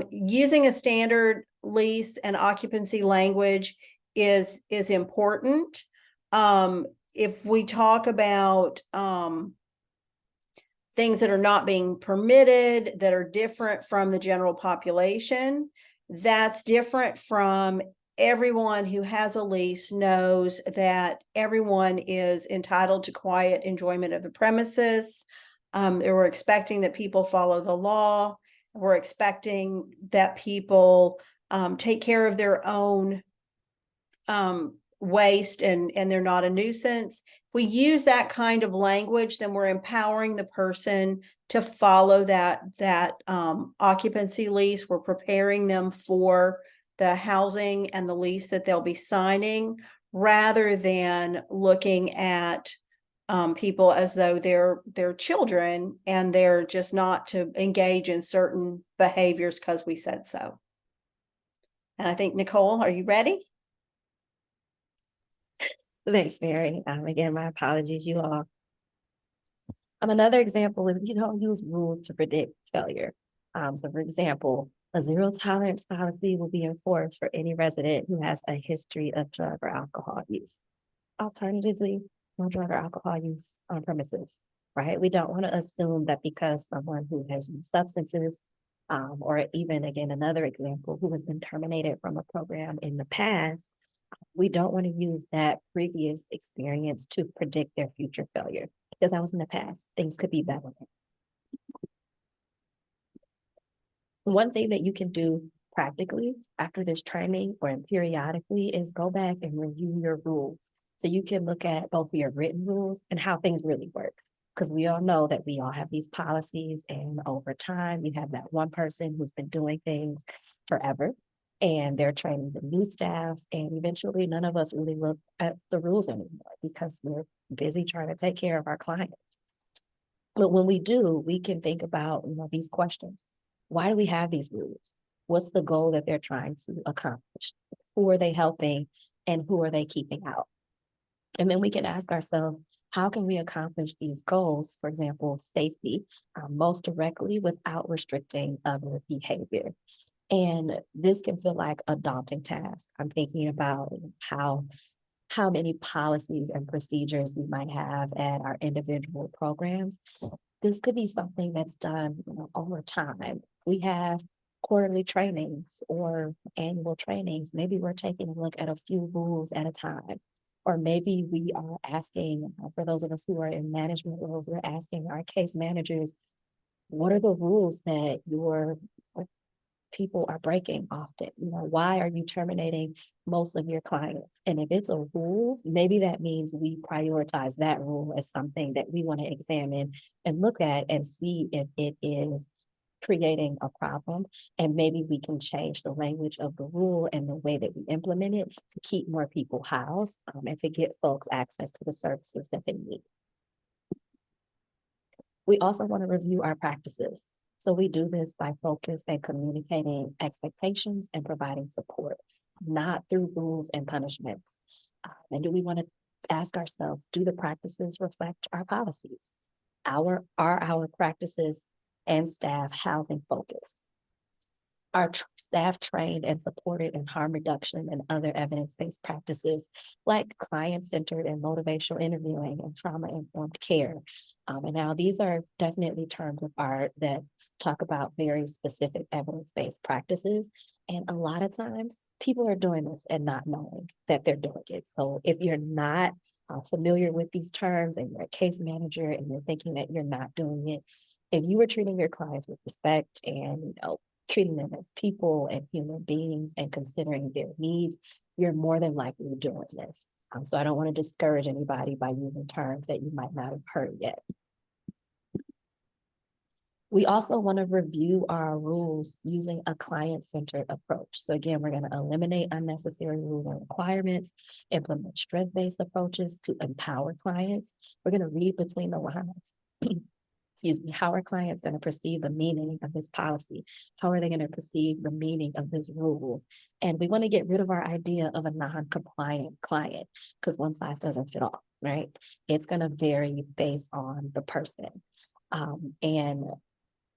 Using a standard lease and occupancy language is important. If we talk about things that are not being permitted, that are different from the general population, that's different from everyone who has a lease knows that everyone is entitled to quiet enjoyment of the premises. We're expecting that people follow the law. We're expecting that people take care of their own waste, and they're not a nuisance. If we use that kind of language, then we're empowering the person to follow that occupancy lease. We're preparing them for the housing and the lease that they'll be signing, rather than looking at people as though they're children and they're just not to engage in certain behaviors because we said so. And I think, Nicole, are you ready? Thanks, Mary. Again, my apologies, you all. Another example is we don't use rules to predict failure. So for example, a zero tolerance policy will be enforced for any resident who has a history of drug or alcohol use. Alternatively, no drug or alcohol use on premises, right? We don't want to assume that because someone who has used substances, or even again, another example, who has been terminated from a program in the past, we don't want to use that previous experience to predict their future failure, because that was in the past. Things could be better. One thing that you can do practically after this training or periodically is go back and review your rules. So you can look at both your written rules and how things really work. Because we all know that we all have these policies, and over time, you have that one person who's been doing things forever, and they're training the new staff, and eventually none of us really look at the rules anymore because we're busy trying to take care of our clients. But when we do, we can think about, these questions. Why do we have these rules? What's the goal that they're trying to accomplish? Who are they helping, and who are they keeping out? And then we can ask ourselves, how can we accomplish these goals, for example, safety, most directly without restricting other behavior? And this can feel like a daunting task. I'm thinking about how many policies and procedures we might have at our individual programs. This could be something that's done over time. We have quarterly trainings or annual trainings. Maybe we're taking a look at a few rules at a time. Or maybe we are asking, for those of us who are in management roles, we're asking our case managers, what are the rules that your people are breaking often? Why are you terminating most of your clients? And if it's a rule, maybe that means we prioritize that rule as something that we want to examine and look at and see if it is creating a problem. And maybe we can change the language of the rule and the way that we implement it to keep more people housed, and to get folks access to the services that they need. We also want to review our practices. So we do this by focus and communicating expectations and providing support, not through rules and punishments. And do we want to ask ourselves, do the practices reflect our policies? Are our practices and staff housing focused? staff trained and supported in harm reduction and other evidence-based practices like client-centered and motivational interviewing and trauma-informed care. And now these are definitely terms of art that talk about very specific evidence-based practices. And a lot of times people are doing this and not knowing that they're doing it. So if you're not familiar with these terms and you're a case manager and you're thinking that you're not doing it, if you were treating your clients with respect and treating them as people and human beings and considering their needs, you're more than likely doing this. So I don't want to discourage anybody by using terms that you might not have heard yet. We also want to review our rules using a client-centered approach. So again, we're going to eliminate unnecessary rules and requirements, implement strength-based approaches to empower clients. We're going to read between the lines. Excuse me, how are clients going to perceive the meaning of this policy? How are they going to perceive the meaning of this rule? And we want to get rid of our idea of a non-compliant client because one size doesn't fit all, right? It's going to vary based on the person. And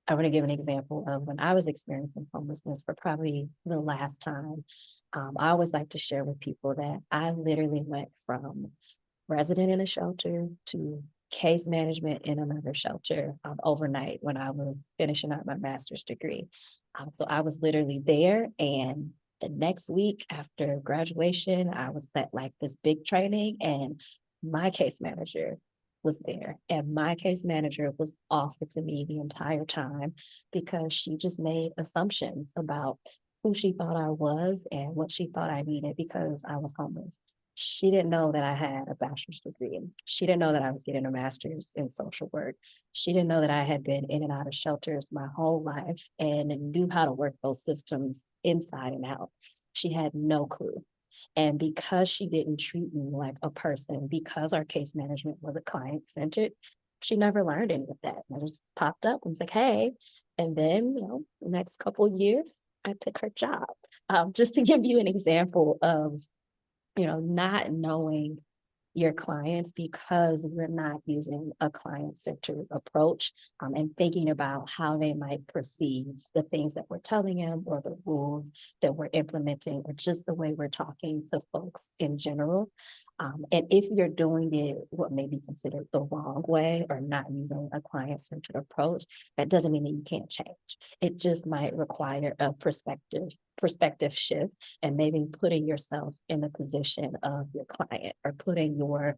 I want to give an example of when I was experiencing homelessness for probably the last time. I always like to share with people that I literally went from resident in a shelter to case management in another shelter overnight when I was finishing up my master's degree. So I was literally there, and the next week after graduation, I was at like this big training, and my case manager was there, and my case manager was offered to me the entire time because she just made assumptions about who she thought I was and what she thought I needed because I was homeless. She didn't know that I had a bachelor's degree. She didn't know that I was getting a master's in social work. She didn't know that I had been in and out of shelters my whole life and knew how to work those systems inside and out. She had no clue. And because she didn't treat me like a person, because our case management was a client centered, she never learned any of that. I just popped up and was like, hey. And then, the next couple of years, I took her job. Just to give you an example of not knowing your clients because we're not using a client-centered approach and thinking about how they might perceive the things that we're telling them or the rules that we're implementing or just the way we're talking to folks in general. And if you're doing it what may be considered the wrong way or not using a client-centered approach, that doesn't mean that you can't change. It just might require a perspective shift and maybe putting yourself in the position of your client or putting your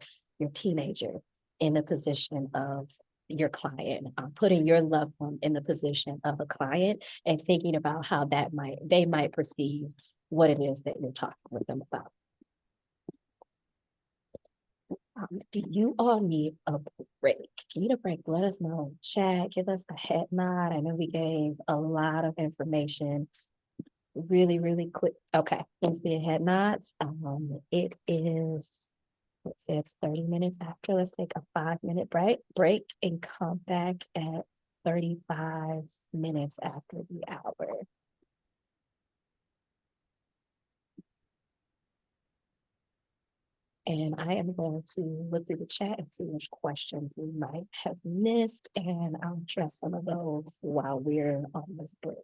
teenager in the position of your client, putting your loved one in the position of a client and thinking about how they might perceive what it is that you're talking with them about. Do you all need a break? If you need a break, let us know in chat, give us a head nod. I know we gave a lot of information really, really quick. Okay, let's see head nods. It is, let's say it's 30 minutes after. Let's take a 5-minute break and come back at 35 minutes after the hour. And I am going to look through the chat and see which questions we might have missed, and I'll address some of those while we're on this break.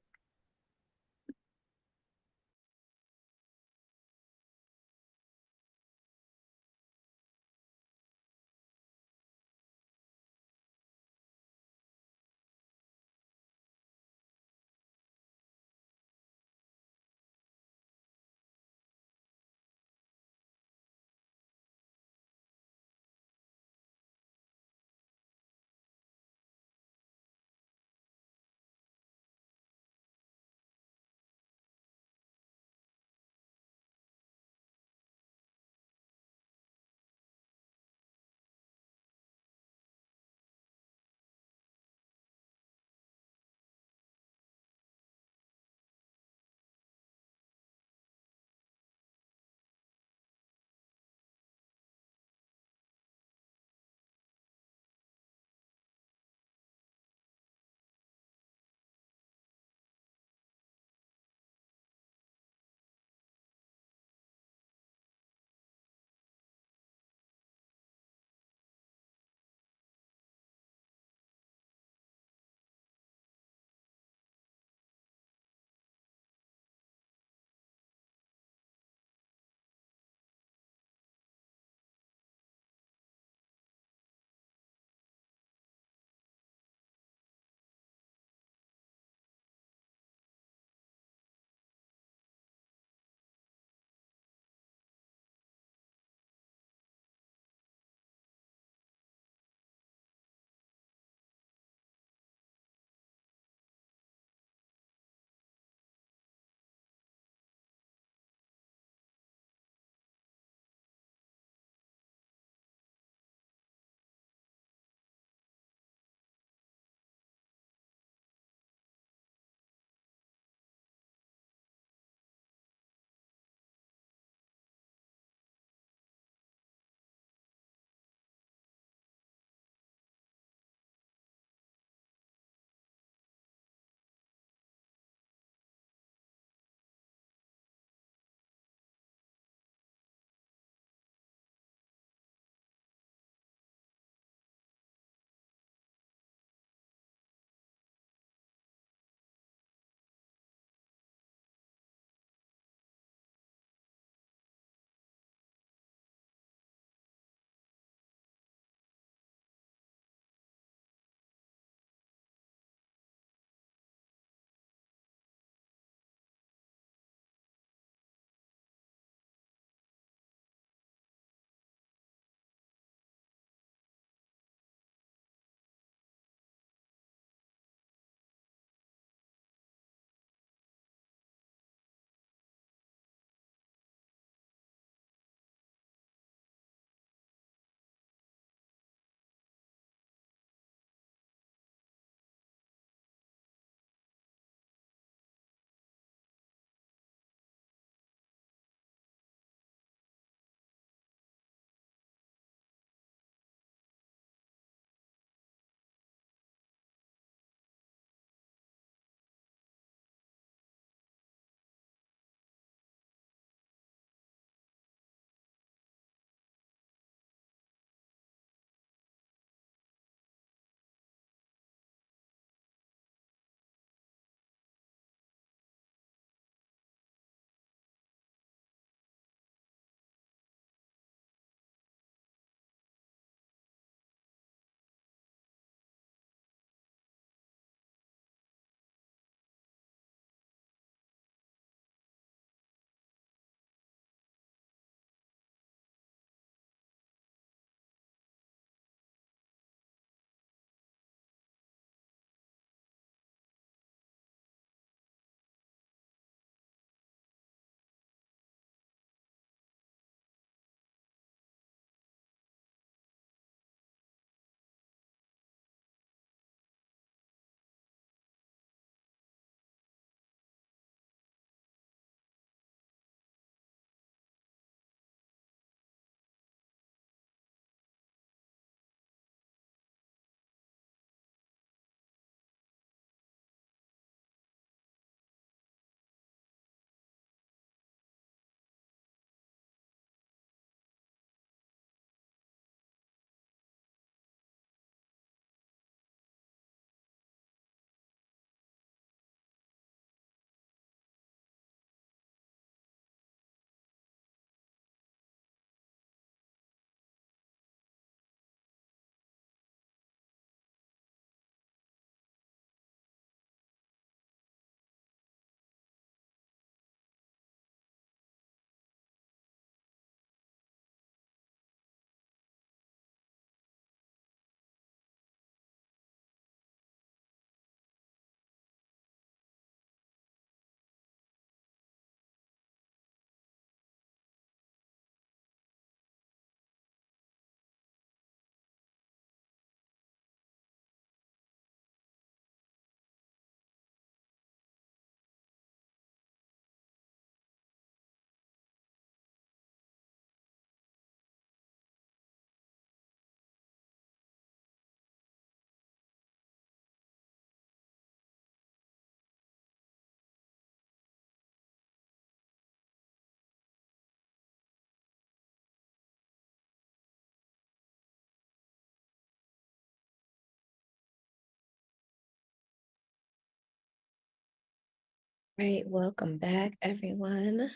Right, welcome back, everyone.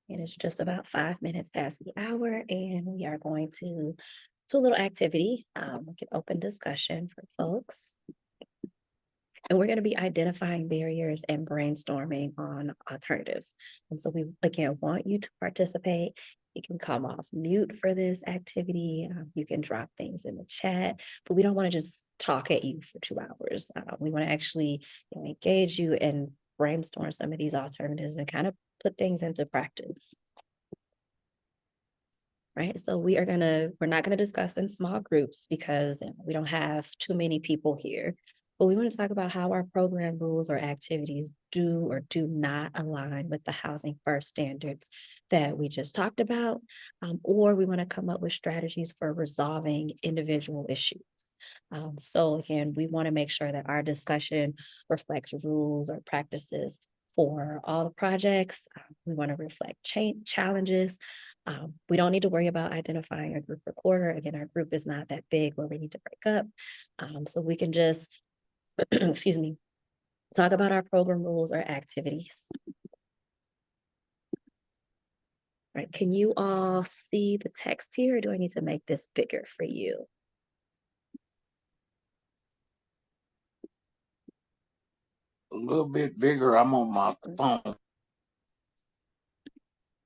It is just about 5 minutes past the hour, and we are going to do a little activity. We can open discussion for folks. And we're going to be identifying barriers and brainstorming on alternatives. And so we, again, want you to participate. You can come off mute for this activity. You can drop things in the chat, but we don't want to just talk at you for 2 hours. We want to actually engage you and brainstorm some of these alternatives and kind of put things into practice. Right. So we're not gonna discuss in small groups because we don't have too many people here. But we want to talk about how our program rules or activities do or do not align with the housing first standards that we just talked about. Or we want to come up with strategies for resolving individual issues. So again, we want to make sure that our discussion reflects rules or practices for all the projects. We want to reflect challenges. We don't need to worry about identifying a group recorder. Again, our group is not that big where we need to break up. So we can just, excuse me, talk about our program rules or activities. Right, can you all see the text here, or do I need to make this bigger for you? A little bit bigger. I'm on my phone.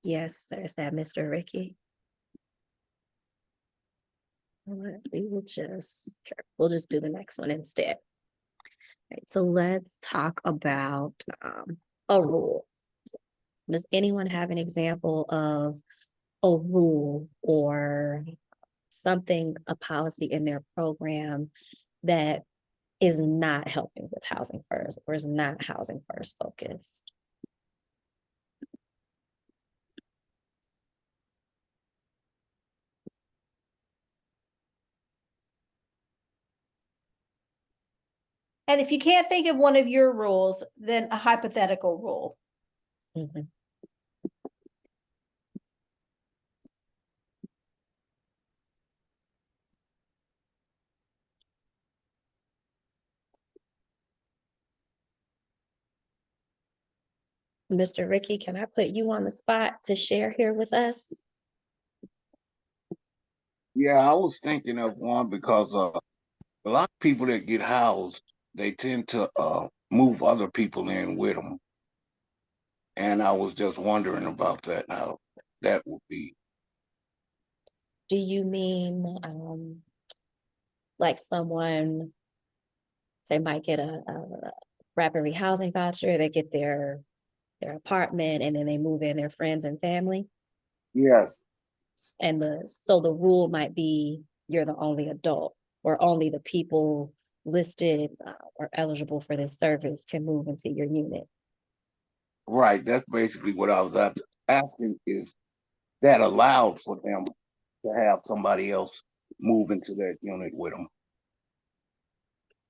Yes, sir. Is that Mr. Ricky? We'll just do the next one instead. Right, so let's talk about a rule. Does anyone have an example of a rule or something, a policy in their program that is not helping with housing first or is not housing first focused? And if you can't think of one of your rules, then a hypothetical rule. Mhm. Mr. Ricky, can I put you on the spot to share here with us? Yeah, I was thinking of one because a lot of people that get housed, they tend to move other people in with them. And I was just wondering about that, how that would be. Do you mean like someone, they might get a rapid rehousing voucher, they get their apartment and then they move in their friends and family? Yes, And so the rule might be you're the only adult or only the people listed or eligible for this service can move into your unit. right. That's basically what I was asking, is that allowed for them to have somebody else move into that unit with them?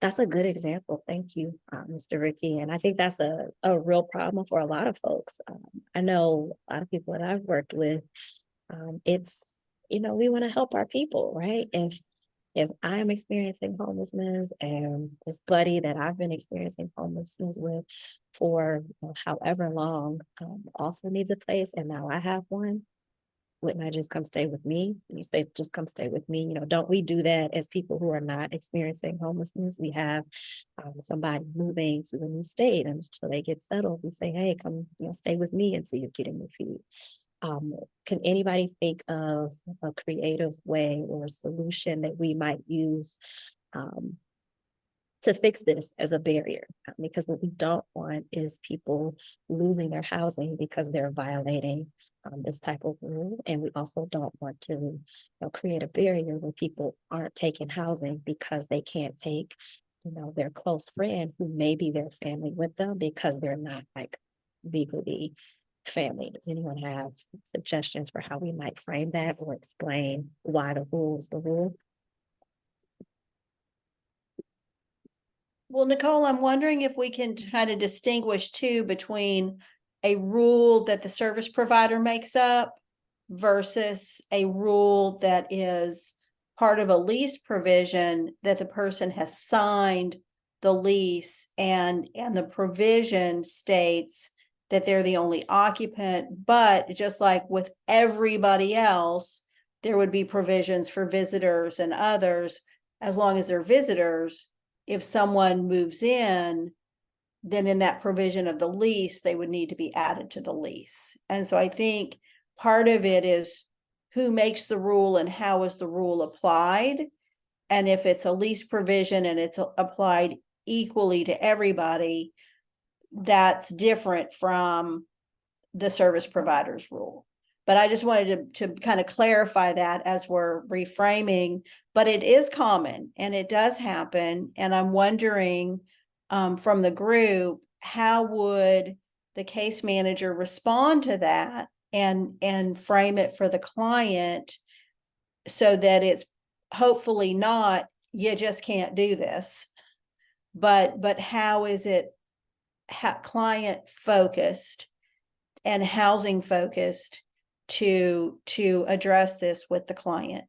That's a good example. Thank you, Mr. Ricky. And I think that's a real problem for a lot of folks. I know a lot of people that I've worked with. It's, we want to help our people, right? If I'm experiencing homelessness and this buddy that I've been experiencing homelessness with for however long also needs a place, and now I have one, wouldn't I just come stay with me? You say, just come stay with me. Don't we do that as people who are not experiencing homelessness? We have somebody moving to a new state, and until they get settled, we say, hey, come, stay with me until you get in your feet. Can anybody think of a creative way or a solution that we might use to fix this as a barrier? Because what we don't want is people losing their housing because they're violating this type of rule. And we also don't want to create a barrier where people aren't taking housing because they can't take their close friend who may be their family with them because they're not like legally family. Does anyone have suggestions for how we might frame that or explain why the rule is the rule? Well, Nicole, I'm wondering if we can kind of distinguish too between a rule that the service provider makes up versus a rule that is part of a lease provision that the person has signed the lease and the provision states that they're the only occupant, but just like with everybody else, there would be provisions for visitors and others. As long as they're visitors, if someone moves in, then in that provision of the lease, they would need to be added to the lease. And so I think part of it is who makes the rule and how is the rule applied? And if it's a lease provision and it's applied equally to everybody, that's different from the service provider's rule. But I just wanted to kind of clarify that as we're reframing, but it is common and it does happen. And I'm wondering from the group, how would the case manager respond to that and frame it for the client so that it's hopefully not, you just can't do this, but how is it client focused and housing focused to address this with the client?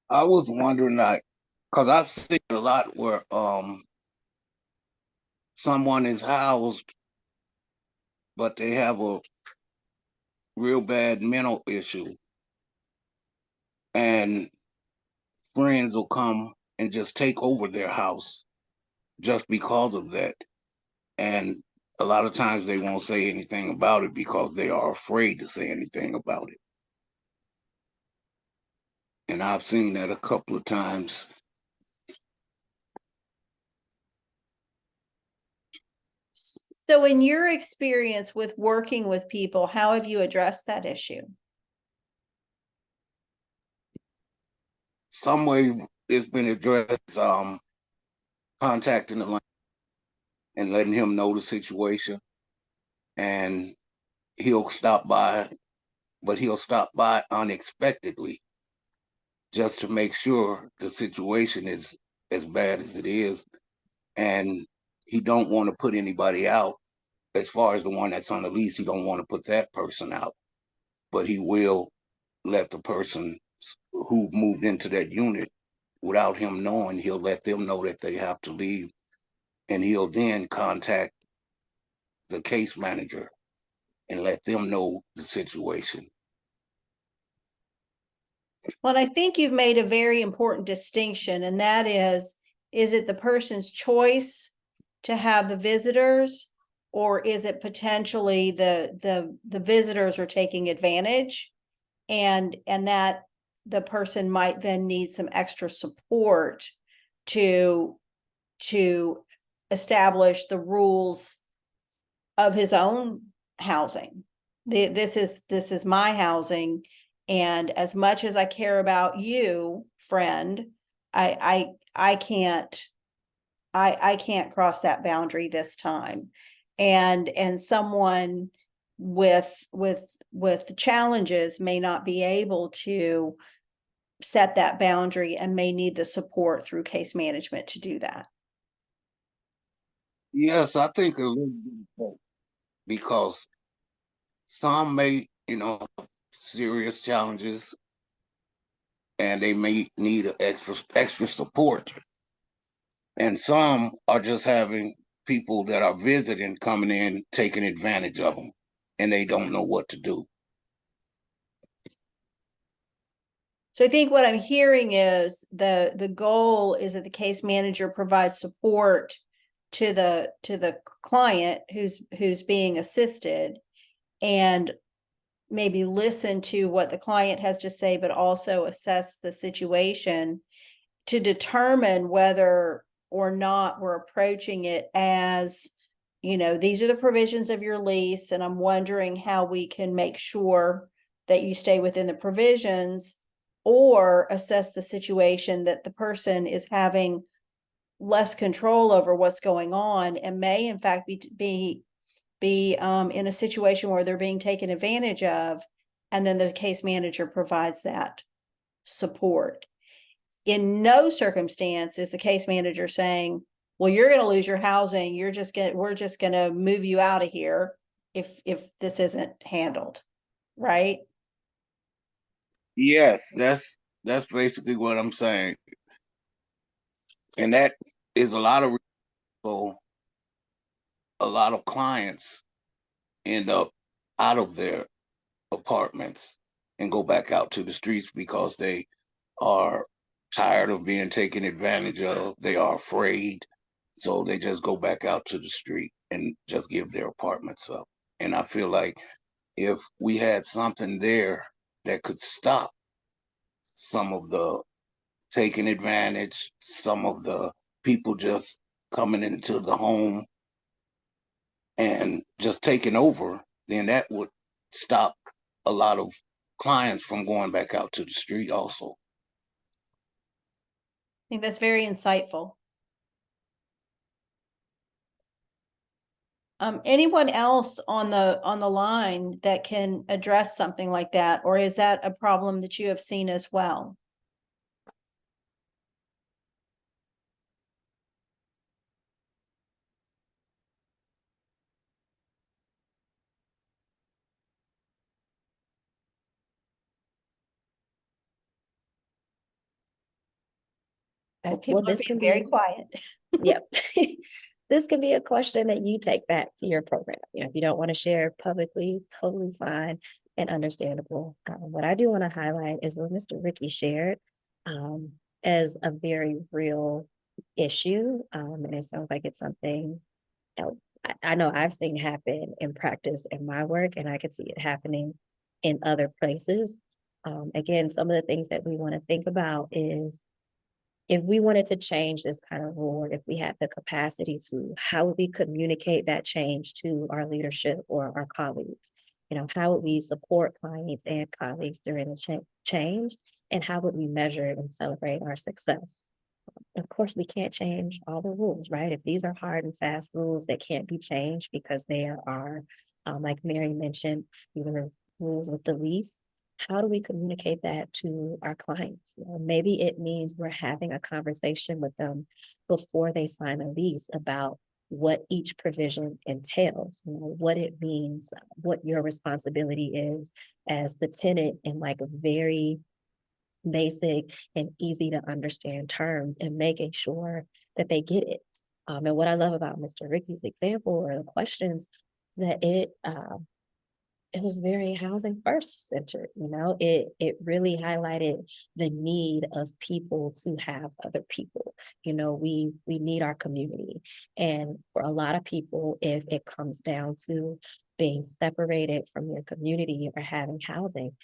I was wondering, like, because I've seen a lot where someone is housed, but they have a real bad mental issue, and friends will come and just take over their house just because of that. And a lot of times they won't say anything about it because they are afraid to say anything about it. And I've seen that a couple of times. So in your experience with working with people, how have you addressed that issue? Some way it's been addressed, contacting the landlord and letting him know the situation, and he'll stop by, but he'll stop by unexpectedly just to make sure the situation is as bad as it is, and he don't want to put anybody out. As far as the one that's on the lease, he don't want to put that person out, but he will let the person who moved into that unit without him knowing, he'll let them know that they have to leave, and he'll then contact the case manager and let them know the situation. Well, I think you've made a very important distinction, and that is it the person's choice to have the visitors, or is it potentially the visitors are taking advantage, and that the person might then need some extra support to establish the rules of his own housing. This is my housing, and as much as I care about you, friend, I can't cross that boundary this time. And someone with challenges may not be able to set that boundary and may need the support through case management to do that. Yes, I think a little bit of both, because some may, serious challenges, and they may need extra support, and some are just having people that are visiting coming in taking advantage of them, and they don't know what to do. So I think what I'm hearing is the goal is that the case manager provides support to the client who's being assisted, and maybe listen to what the client has to say, but also assess the situation to determine whether or not we're approaching it as, these are the provisions of your lease, and I'm wondering how we can make sure that you stay within the provisions, or assess the situation that the person is having less control over what's going on and may in fact be in a situation where they're being taken advantage of, and then the case manager provides that support. In no circumstance is the case manager saying, well, you're going to lose your housing, we're just going to move you out of here if this isn't handled, right? Yes, that's basically what I'm saying. And that is a lot of people, a lot of clients end up out of their apartments and go back out to the streets because they are tired of being taken advantage of. They are afraid. So they just go back out to the street and just give their apartments up. And I feel like if we had something there that could stop some of the taking advantage, some of the people just coming into the home and just taking over, then that would stop a lot of clients from going back out to the street also. I think that's very insightful. Anyone else on the line that can address something like that, or is that a problem that you have seen as well? Well, People are this being can very be, quiet. yep. This can be a question that you take back to your program. You know, if you don't want to share publicly, totally fine and understandable. What I do want to highlight is what Mr. Ricky shared um, as a very real issue. And it sounds like it's something, you know, I know I've seen happen in practice in my work, and I could see it happening in other places. Again, some of the things that we want to think about is if we wanted to change this kind of rule, if we had the capacity to, how would we communicate that change to our leadership or our colleagues? You know, how would we support clients and colleagues during the change? And how would we measure and celebrate our success? Of course, we can't change all the rules, right? If these are hard and fast rules that can't be changed because they are, like Mary mentioned, these are rules with the lease. How do we communicate that to our clients? You know, maybe it means we're having a conversation with them before they sign a lease about what each provision entails, you know, what it means, what your responsibility is as the tenant in like a very basic and easy to understand terms, and making sure that they get it. And what I love about Mr. Ricky's example or the questions is that it was very housing first centered. You know, it really highlighted the need of people to have other people. You know, we need our community, and for a lot of people, if it comes down to being separated from your community or having housing,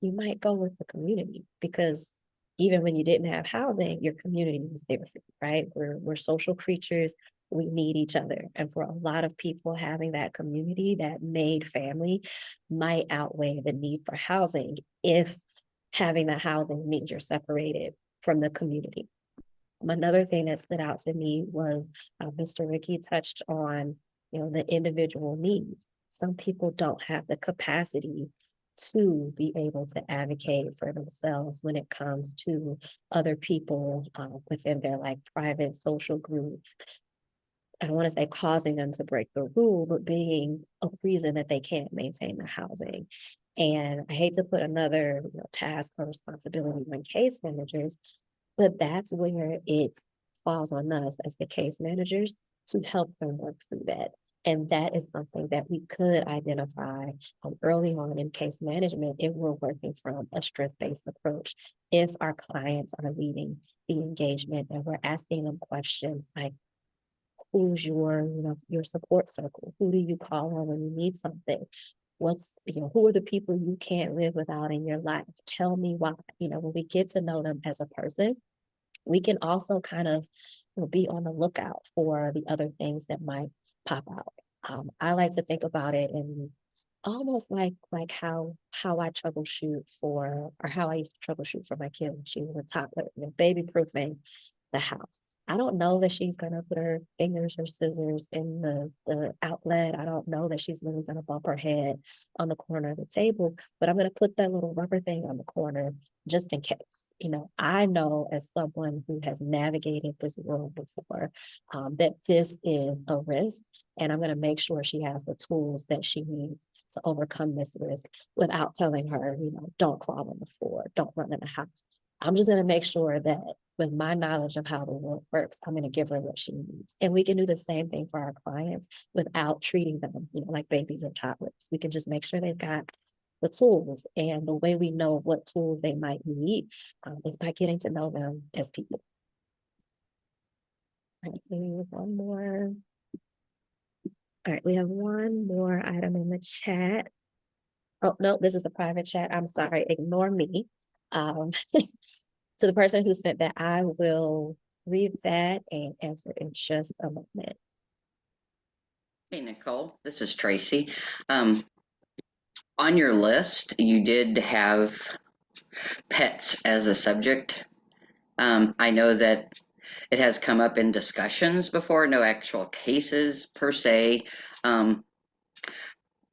you might go with the community because even when you didn't have housing, your community was there for you, right? We're social creatures. We need each other. And for a lot of people, having that community, that made family might outweigh the need for housing if having that housing means you're separated from the community. Another thing that stood out to me was Mr. Ricky touched on, you know, the individual needs. Some people don't have the capacity to be able to advocate for themselves when it comes to other people within their like private social group. I don't want to say causing them to break the rule, but being a reason that they can't maintain the housing. And I hate to put another, you know, task or responsibility on case managers, but that's where it falls on us as the case managers to help them work through that. And that is something that we could identify early on in case management if we're working from a strength-based approach. If our clients are leading the engagement and we're asking them questions like, who's your, you know, your support circle? Who do you call on when you need something? What's, you know, who are the people you can't live without in your life? Tell me why. You know, when we get to know them as a person, we can also kind of, you know, be on the lookout for the other things that might pop out. I like to think about it and almost like how I troubleshoot for, or how I used to troubleshoot for my kid when she was a toddler, you know, baby proofing the house. I don't know that she's gonna put her fingers or scissors in the outlet. I don't know that she's really gonna bump her head on the corner of the table, but I'm gonna put that little rubber thing on the corner just in case. You know, I know as someone who has navigated this world before, that this is a risk And I'm going to make sure she has the tools that she needs to overcome this risk without telling her, don't crawl on the floor, don't run in the house. I'm just going to make sure that with my knowledge of how the world works, I'm going to give her what she needs. And we can do the same thing for our clients without treating them, like babies or toddlers. We can just make sure they've got the tools, and the way we know what tools they might need is by getting to know them as people. All right, maybe one more. All right, we have one more item in the chat. Oh, no, this is a private chat. I'm sorry, ignore me. To the person who sent that, I will read that and answer in just a moment. Hey, Nicole, this is Tracy. On your list, you did have pets as a subject. I know that it has come up in discussions before, no actual cases per se.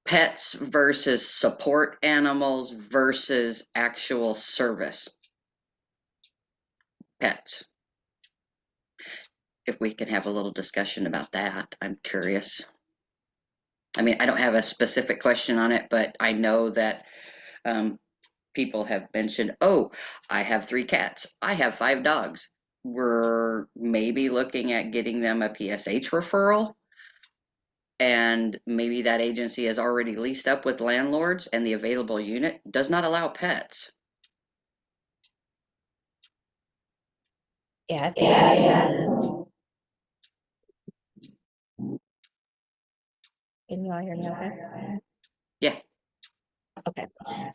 Pets versus support animals versus actual service pets. If we can have a little discussion about that, I'm curious. I mean, I don't have a specific question on it, but I know that people have mentioned, oh, I have 3 cats, I have 5 dogs. We're maybe looking at getting them a PSH referral. And maybe that agency has already leased up with landlords and the available unit does not allow pets. Yeah, I think can you all hear me okay? Yeah. Okay.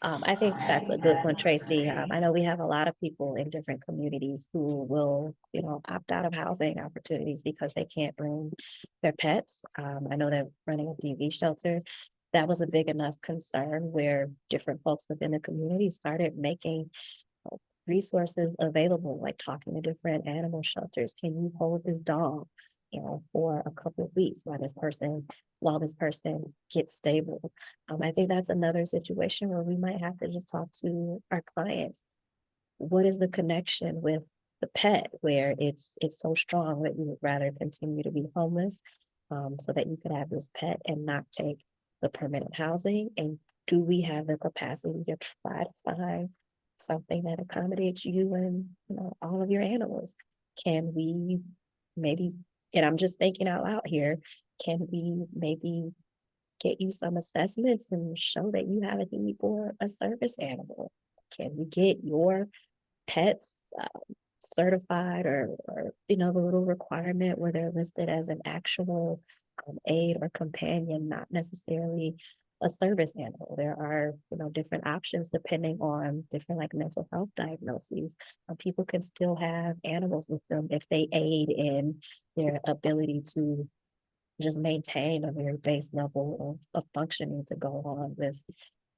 I think that's a good one, Tracy. I know we have a lot of people in different communities who will, opt out of housing opportunities because they can't bring their pets. I know that running a DV shelter, that was a big enough concern where different folks within the community started making resources available, like talking to different animal shelters. Can you hold this dog, for a couple of weeks while this person gets stable? I think that's another situation where we might have to just talk to our clients. What is the connection with the pet where it's so strong that you would rather continue to be homeless, so that you could have this pet and not take the permanent housing? And do we have the capacity to try to find something that accommodates you and all of your animals? Can we maybe, and I'm just thinking out loud here, can we maybe get you some assessments and show that you have a need for a service animal? Can we get your pets certified, or the little requirement where they're listed as an actual aid or companion, not necessarily a service animal? There are different options depending on different like mental health diagnoses. People can still have animals with them if they aid in their ability to just maintain a very base level of functioning to go on with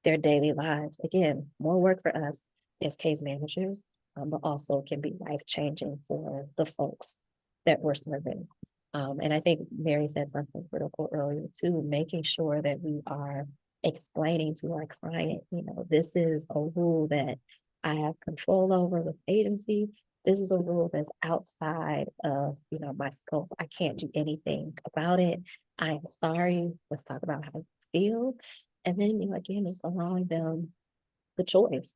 their daily lives. Again, more work for us as case managers, but also can be life-changing for the folks that we're serving. And I think Mary said something critical earlier too, making sure that we are explaining to our client, this is a rule that I have control over with agency. This is a rule that's outside of, my scope. I can't do anything about it. I am sorry. Let's talk about how you feel. And then, again, just allowing them the choice.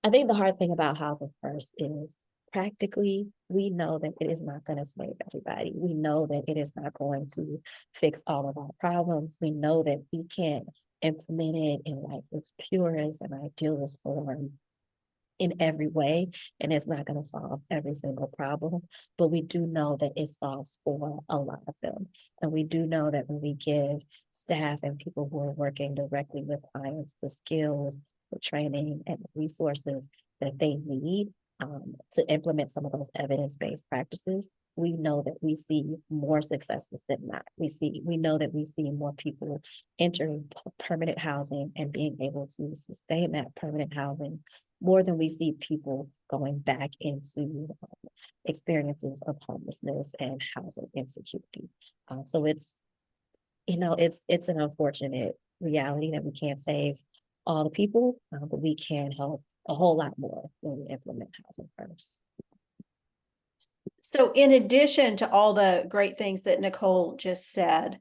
I think the hard thing about Housing First is practically, we know that it is not going to save everybody. We know that it is not going to fix all of our problems. We know that we can't implement it in like its purest and idealist form in every way, and it's not going to solve every single problem, but we do know that it solves for a lot of them. And we do know that when we give staff and people who are working directly with clients the skills, the training, and the resources that they need to implement some of those evidence-based practices, we know that we see more successes than not. We know that we see more people entering permanent housing and being able to sustain that permanent housing more than we see people going back into experiences of homelessness and housing insecurity. So it's an unfortunate reality that we can't save all the people, but we can help a whole lot more when we implement Housing First. So in addition to all the great things that Nicole just said,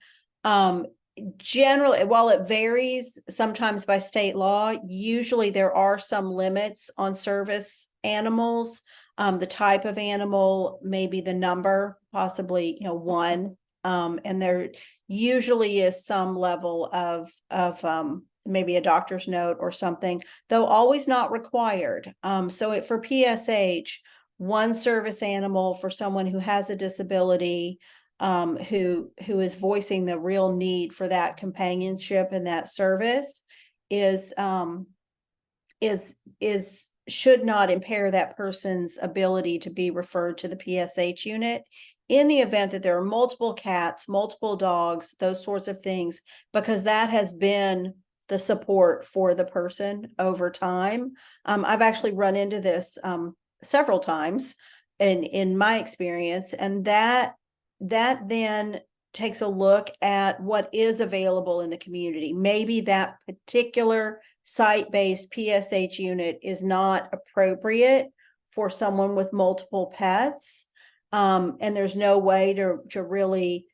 generally, while it varies sometimes by state law, usually there are some limits on service animals. The type of animal, maybe the number, possibly, one. And there usually is some level of maybe a doctor's note or something, though always not required. So for PSH, one service animal for someone who has a disability, who is voicing the real need for that companionship and that service is should not impair that person's ability to be referred to the PSH unit. In the event that there are multiple cats, multiple dogs, those sorts of things, because that has been the support for the person over time. I've actually run into this several times in my experience, and that then takes a look at what is available in the community. Maybe that particular site-based PSH unit is not appropriate for someone with multiple pets. And there's no way to really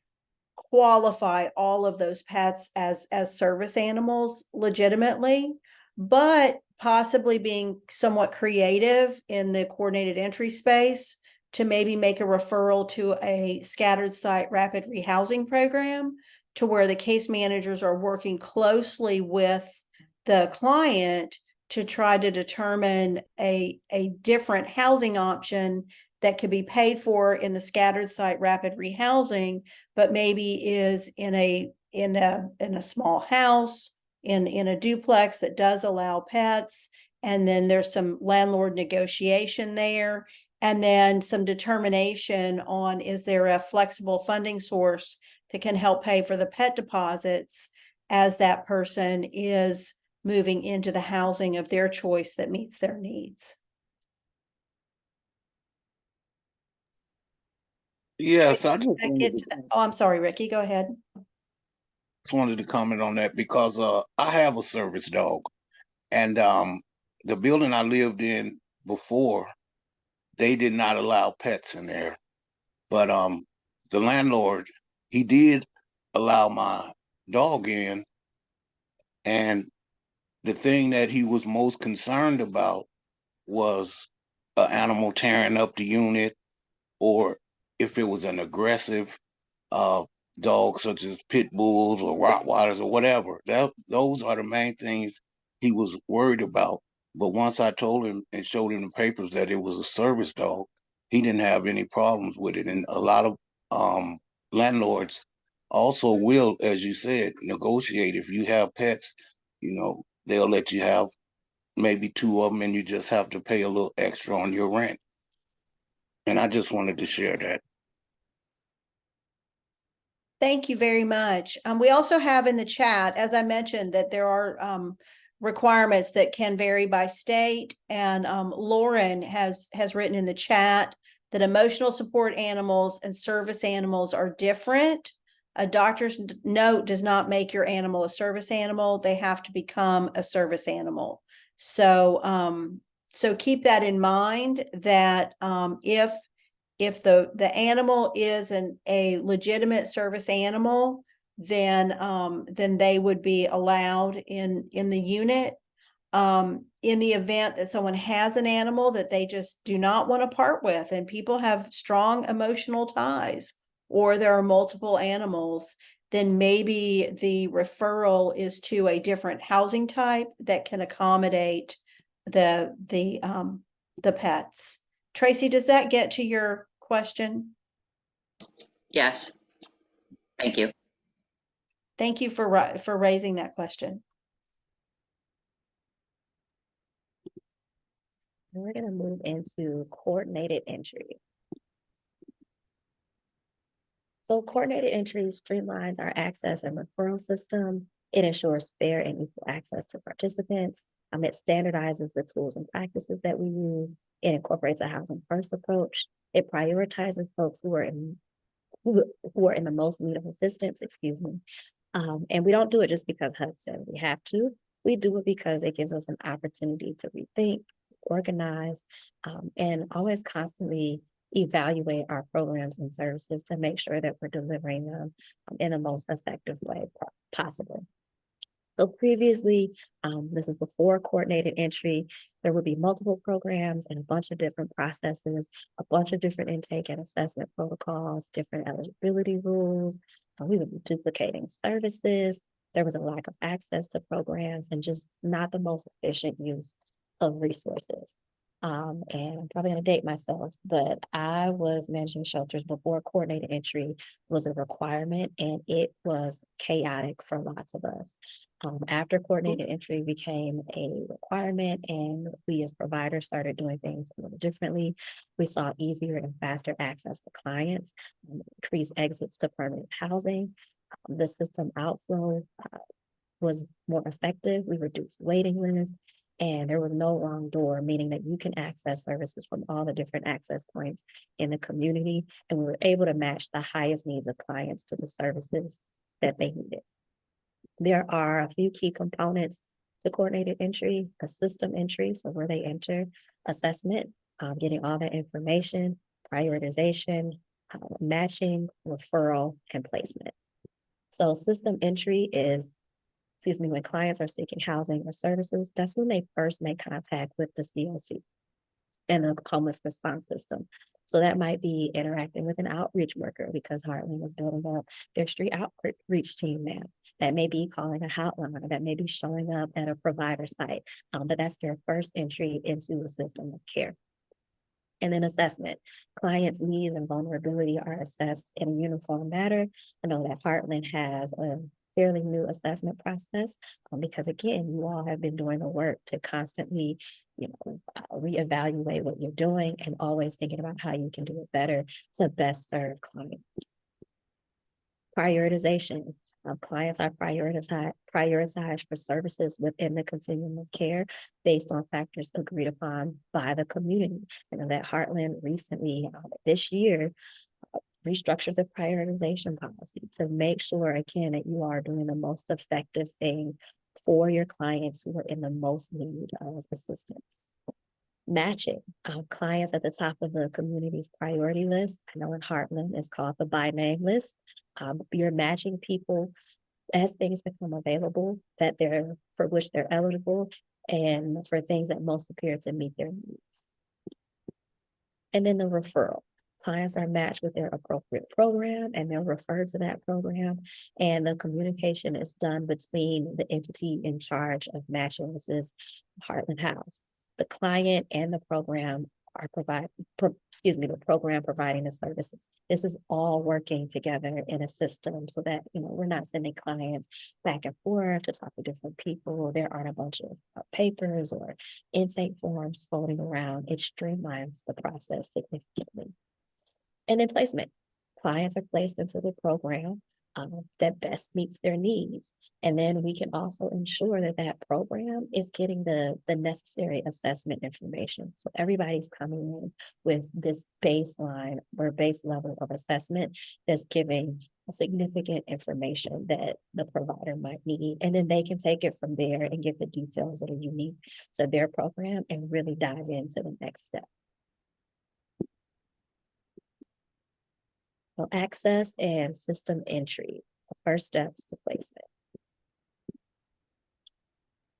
qualify all of those pets as service animals legitimately, but possibly being somewhat creative in the coordinated entry space to maybe make a referral to a scattered site rapid rehousing program, to where the case managers are working closely with the client to try to determine a different housing option that could be paid for in the scattered site rapid rehousing, but maybe is in a small house, in a duplex that does allow pets. And then there's some landlord negotiation there, and then some determination on, is there a flexible funding source that can help pay for the pet deposits as that person is moving into the housing of their choice that meets their needs. Yes, I just Oh, I'm sorry, Ricky, go ahead. wanted to comment on that because I have a service dog, and the building I lived in before, they did not allow pets in there, but the landlord, he did allow my dog in, and the thing that he was most concerned about was an animal tearing up the unit, or if it was an aggressive dog such as pit bulls or Rottweilers or whatever. Those are the main things he was worried about. But once I told him and showed him the papers that it was a service dog, he didn't have any problems with it. And a lot of landlords also will, as you said, negotiate. If you have pets, they'll let you have maybe two of them, and you just have to pay a little extra on your rent. And I just wanted to share that. Thank you very much. We also have in the chat, as I mentioned, that there are requirements that can vary by state. And Lauren has written in the chat that emotional support animals and service animals are different. A doctor's note does not make your animal a service animal. They have to become a service animal. So, so keep that in mind, that if the animal is a legitimate service animal, then they would be allowed in the unit. In the event that someone has an animal that they just do not want to part with, and people have strong emotional ties, or there are multiple animals, then maybe the referral is to a different housing type that can accommodate the pets. Tracy, does that get to your question? Yes. Thank you. Thank you for raising that question. We're going to move into coordinated entry. So coordinated entry streamlines our access and referral system. It ensures fair and equal access to participants. It standardizes the tools and practices that we use. It incorporates a housing first approach. It prioritizes folks who are in the most need of assistance, and we don't do it just because HUD says we have to. We do it because it gives us an opportunity to rethink, organize, and always constantly evaluate our programs and services to make sure that we're delivering them in the most effective way possible. So previously, this is before coordinated entry, there would be multiple programs and a bunch of different processes, a bunch of different intake and assessment protocols, different eligibility rules. We would be duplicating services. There was a lack of access to programs and just not the most efficient use of resources. And I'm probably going to date myself, but I was managing shelters before coordinated entry was a requirement, and it was chaotic for lots of us. After coordinated entry became a requirement and we as providers started doing things a little differently, we saw easier and faster access for clients, increased exits to permanent housing. The system outflow was more effective. We reduced waiting lists, and there was no wrong door, meaning that you can access services from all the different access points in the community. And we were able to match the highest needs of clients to the services that they needed. There are a few key components to coordinated entry: a system entry, so where they enter, assessment, getting all that information, prioritization, matching, referral, and placement. So system entry is, when clients are seeking housing or services, that's when they first make contact with the COC and the homeless response system. So that might be interacting with an outreach worker because Heartland is building up their street outreach team now. That may be calling a hotline, or that may be showing up at a provider site, but that's their first entry into the system of care. And then assessment. Clients' needs and vulnerability are assessed in a uniform manner. I know that Heartland has a fairly new assessment process because, again, you all have been doing the work to constantly, reevaluate what you're doing and always thinking about how you can do it better to best serve clients. Prioritization. Clients are prioritized for services within the continuum of care based on factors agreed upon by the community. I know that Heartland recently, this year, restructured the prioritization policy to make sure, again, that you are doing the most effective thing for your clients who are in the most need of assistance. Matching clients at the top of the community's priority list. I know in Heartland it's called the by name list. You're matching people as things become available for which they're eligible, and for things that most appear to meet their needs. And then the referral. Clients are matched with their appropriate program and they're referred to that program, and the communication is done between the entity in charge of matching, this is Heartland House. The client and the program are the program providing the services. This is all working together in a system so that, we're not sending clients back and forth to talk to different people. There aren't a bunch of papers or intake forms floating around. It streamlines the process significantly. And then placement. Clients are placed into the program that best meets their needs. And then we can also ensure that that program is getting the necessary assessment information. So everybody's coming in with this baseline or base level of assessment that's giving significant information that the provider might need. And then they can take it from there and get the details that are unique to their program and really dive into the next step. So access and system entry, the first steps to placement.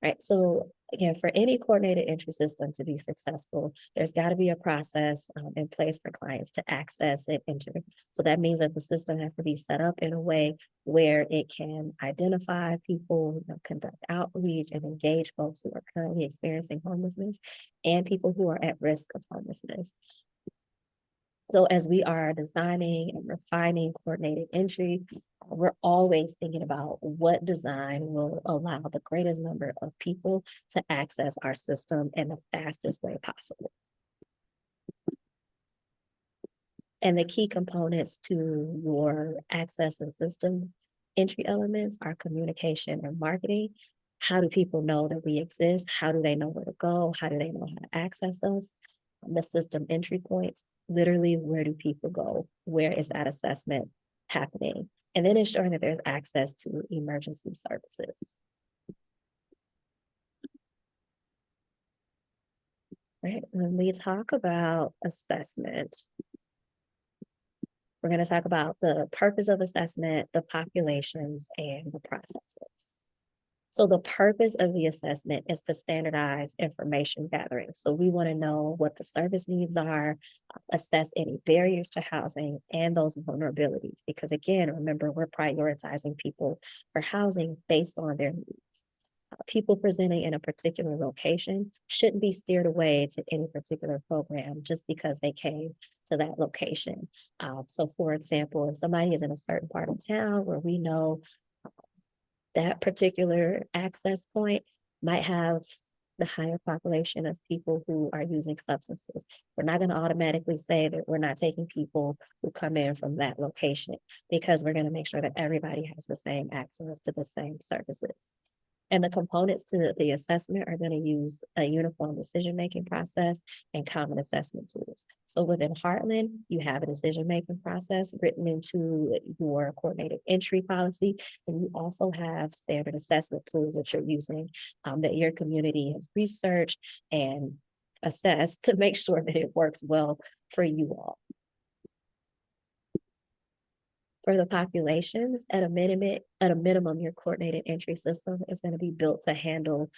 Right, so again, for any coordinated entry system to be successful, there's got to be a process in place for clients to access and enter. So that means that the system has to be set up in a way where it can identify people, conduct outreach, and engage folks who are currently experiencing homelessness and people who are at risk of homelessness. So as we are designing and refining coordinated entry, we're always thinking about what design will allow the greatest number of people to access our system in the fastest way possible. And the key components to your access and system entry elements are communication and marketing. How do people know that we exist? How do they know where to go? How do they know how to access us? The system entry points, literally, where do people go? Where is that assessment happening? And then ensuring that there's access to emergency services. Right, when we talk about assessment, We're going to talk about the purpose of assessment, the populations, and the processes. So the purpose of the assessment is to standardize information gathering. So we want to know what the service needs are, assess any barriers to housing and those vulnerabilities. Because again, remember, we're prioritizing people for housing based on their needs. People presenting in a particular location shouldn't be steered away to any particular program just because they came to that location. So for example, if somebody is in a certain part of town where we know that particular access point might have the higher population of people who are using substances. We're not going to automatically say that we're not taking people who come in from that location, because we're going to make sure that everybody has the same access to the same services. And the components to the assessment are going to use a uniform decision-making process and common assessment tools. So within Heartland, you have a decision-making process written into your coordinated entry policy, and you also have standard assessment tools that you're using that your community has researched and assessed to make sure that it works well for you all. For the populations, at a minimum, your coordinated entry system is going to be built to handle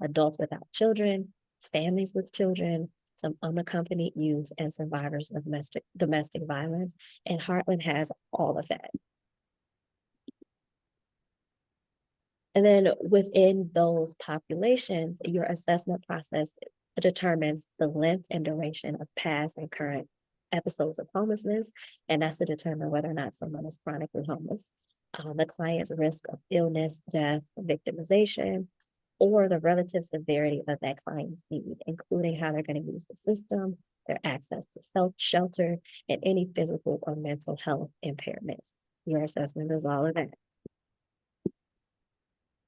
adults without children, families with children, some unaccompanied youth, and survivors of domestic violence. And Heartland has all of that. And then within those populations, your assessment process determines the length and duration of past and current episodes of homelessness, and that's to determine whether or not someone is chronically homeless, the client's risk of illness, death, victimization, or the relative severity of that client's need, including how they're going to use the system, their access to shelter, and any physical or mental health impairments. Your assessment is all of that.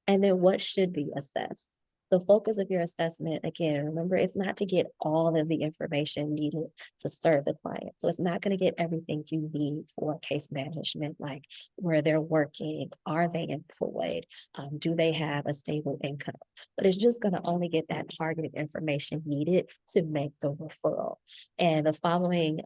And then what should be assessed? The focus of your assessment, again, remember, it's not to get all of the information needed to serve the client. So it's not going to get everything you need for case management, like where they're working, are they employed, do they have a stable income? But it's just going to only get that targeted information needed to make the referral. And the following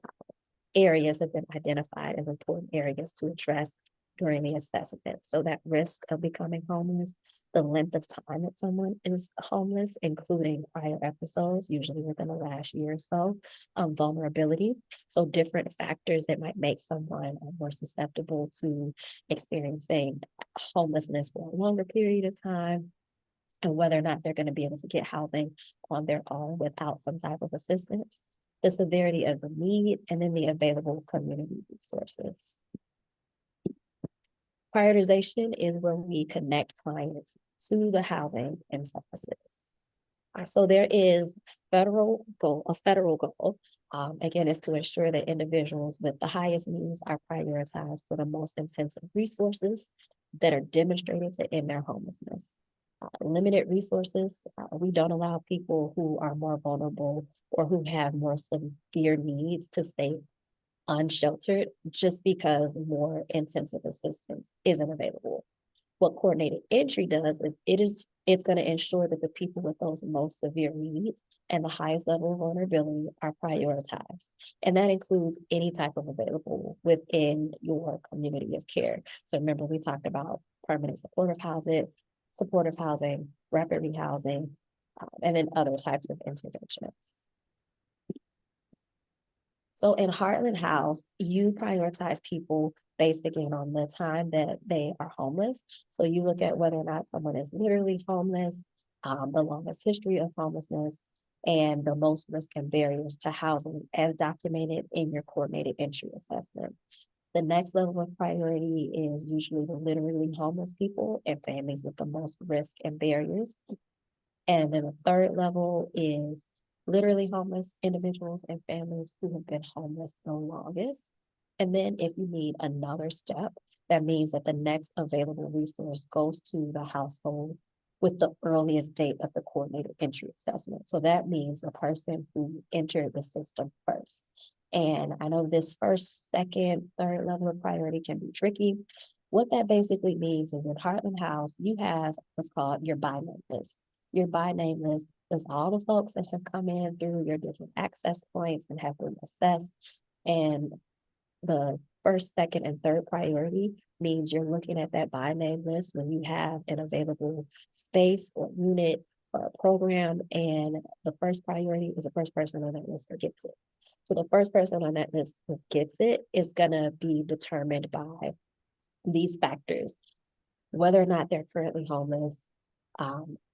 areas have been identified as important areas to address during the assessment. So that risk of becoming homeless, the length of time that someone is homeless, including prior episodes, usually within the last year or so, vulnerability. So different factors that might make someone more susceptible to experiencing homelessness for a longer period of time, and whether or not they're going to be able to get housing on their own without some type of assistance, the severity of the need, and then the available community resources. Prioritization is where we connect clients to the housing and services. So there is a federal goal, again, is to ensure that individuals with the highest needs are prioritized for the most intensive resources that are demonstrated to end their homelessness. Limited resources, we don't allow people who are more vulnerable or who have more severe needs to stay unsheltered just because more intensive assistance isn't available. What coordinated entry does is it's going to ensure that the people with those most severe needs and the highest level of vulnerability are prioritized. And that includes any type of available within your community of care. So remember, we talked about permanent supportive housing, rapid rehousing, and then other types of interventions. So in Heartland House, you prioritize people based again on the time that they are homeless. So you look at whether or not someone is literally homeless, the longest history of homelessness, and the most risk and barriers to housing as documented in your coordinated entry assessment. The next level of priority is usually the literally homeless people and families with the most risk and barriers. And then the third level is literally homeless individuals and families who have been homeless the longest. And then if you need another step, that means that the next available resource goes to the household with the earliest date of the coordinated entry assessment. So that means the person who entered the system first. And I know this first, second, third level of priority can be tricky. What that basically means is in Heartland House, you have what's called your by name list. Your by name list is all the folks that have come in through your different access points and have been assessed. And the first, second, and third priority means you're looking at that by name list when you have an available space or unit or a program, and the first priority is the first person on that list that gets it. So the first person on that list that gets it is gonna be determined by these factors: whether or not they're currently homeless,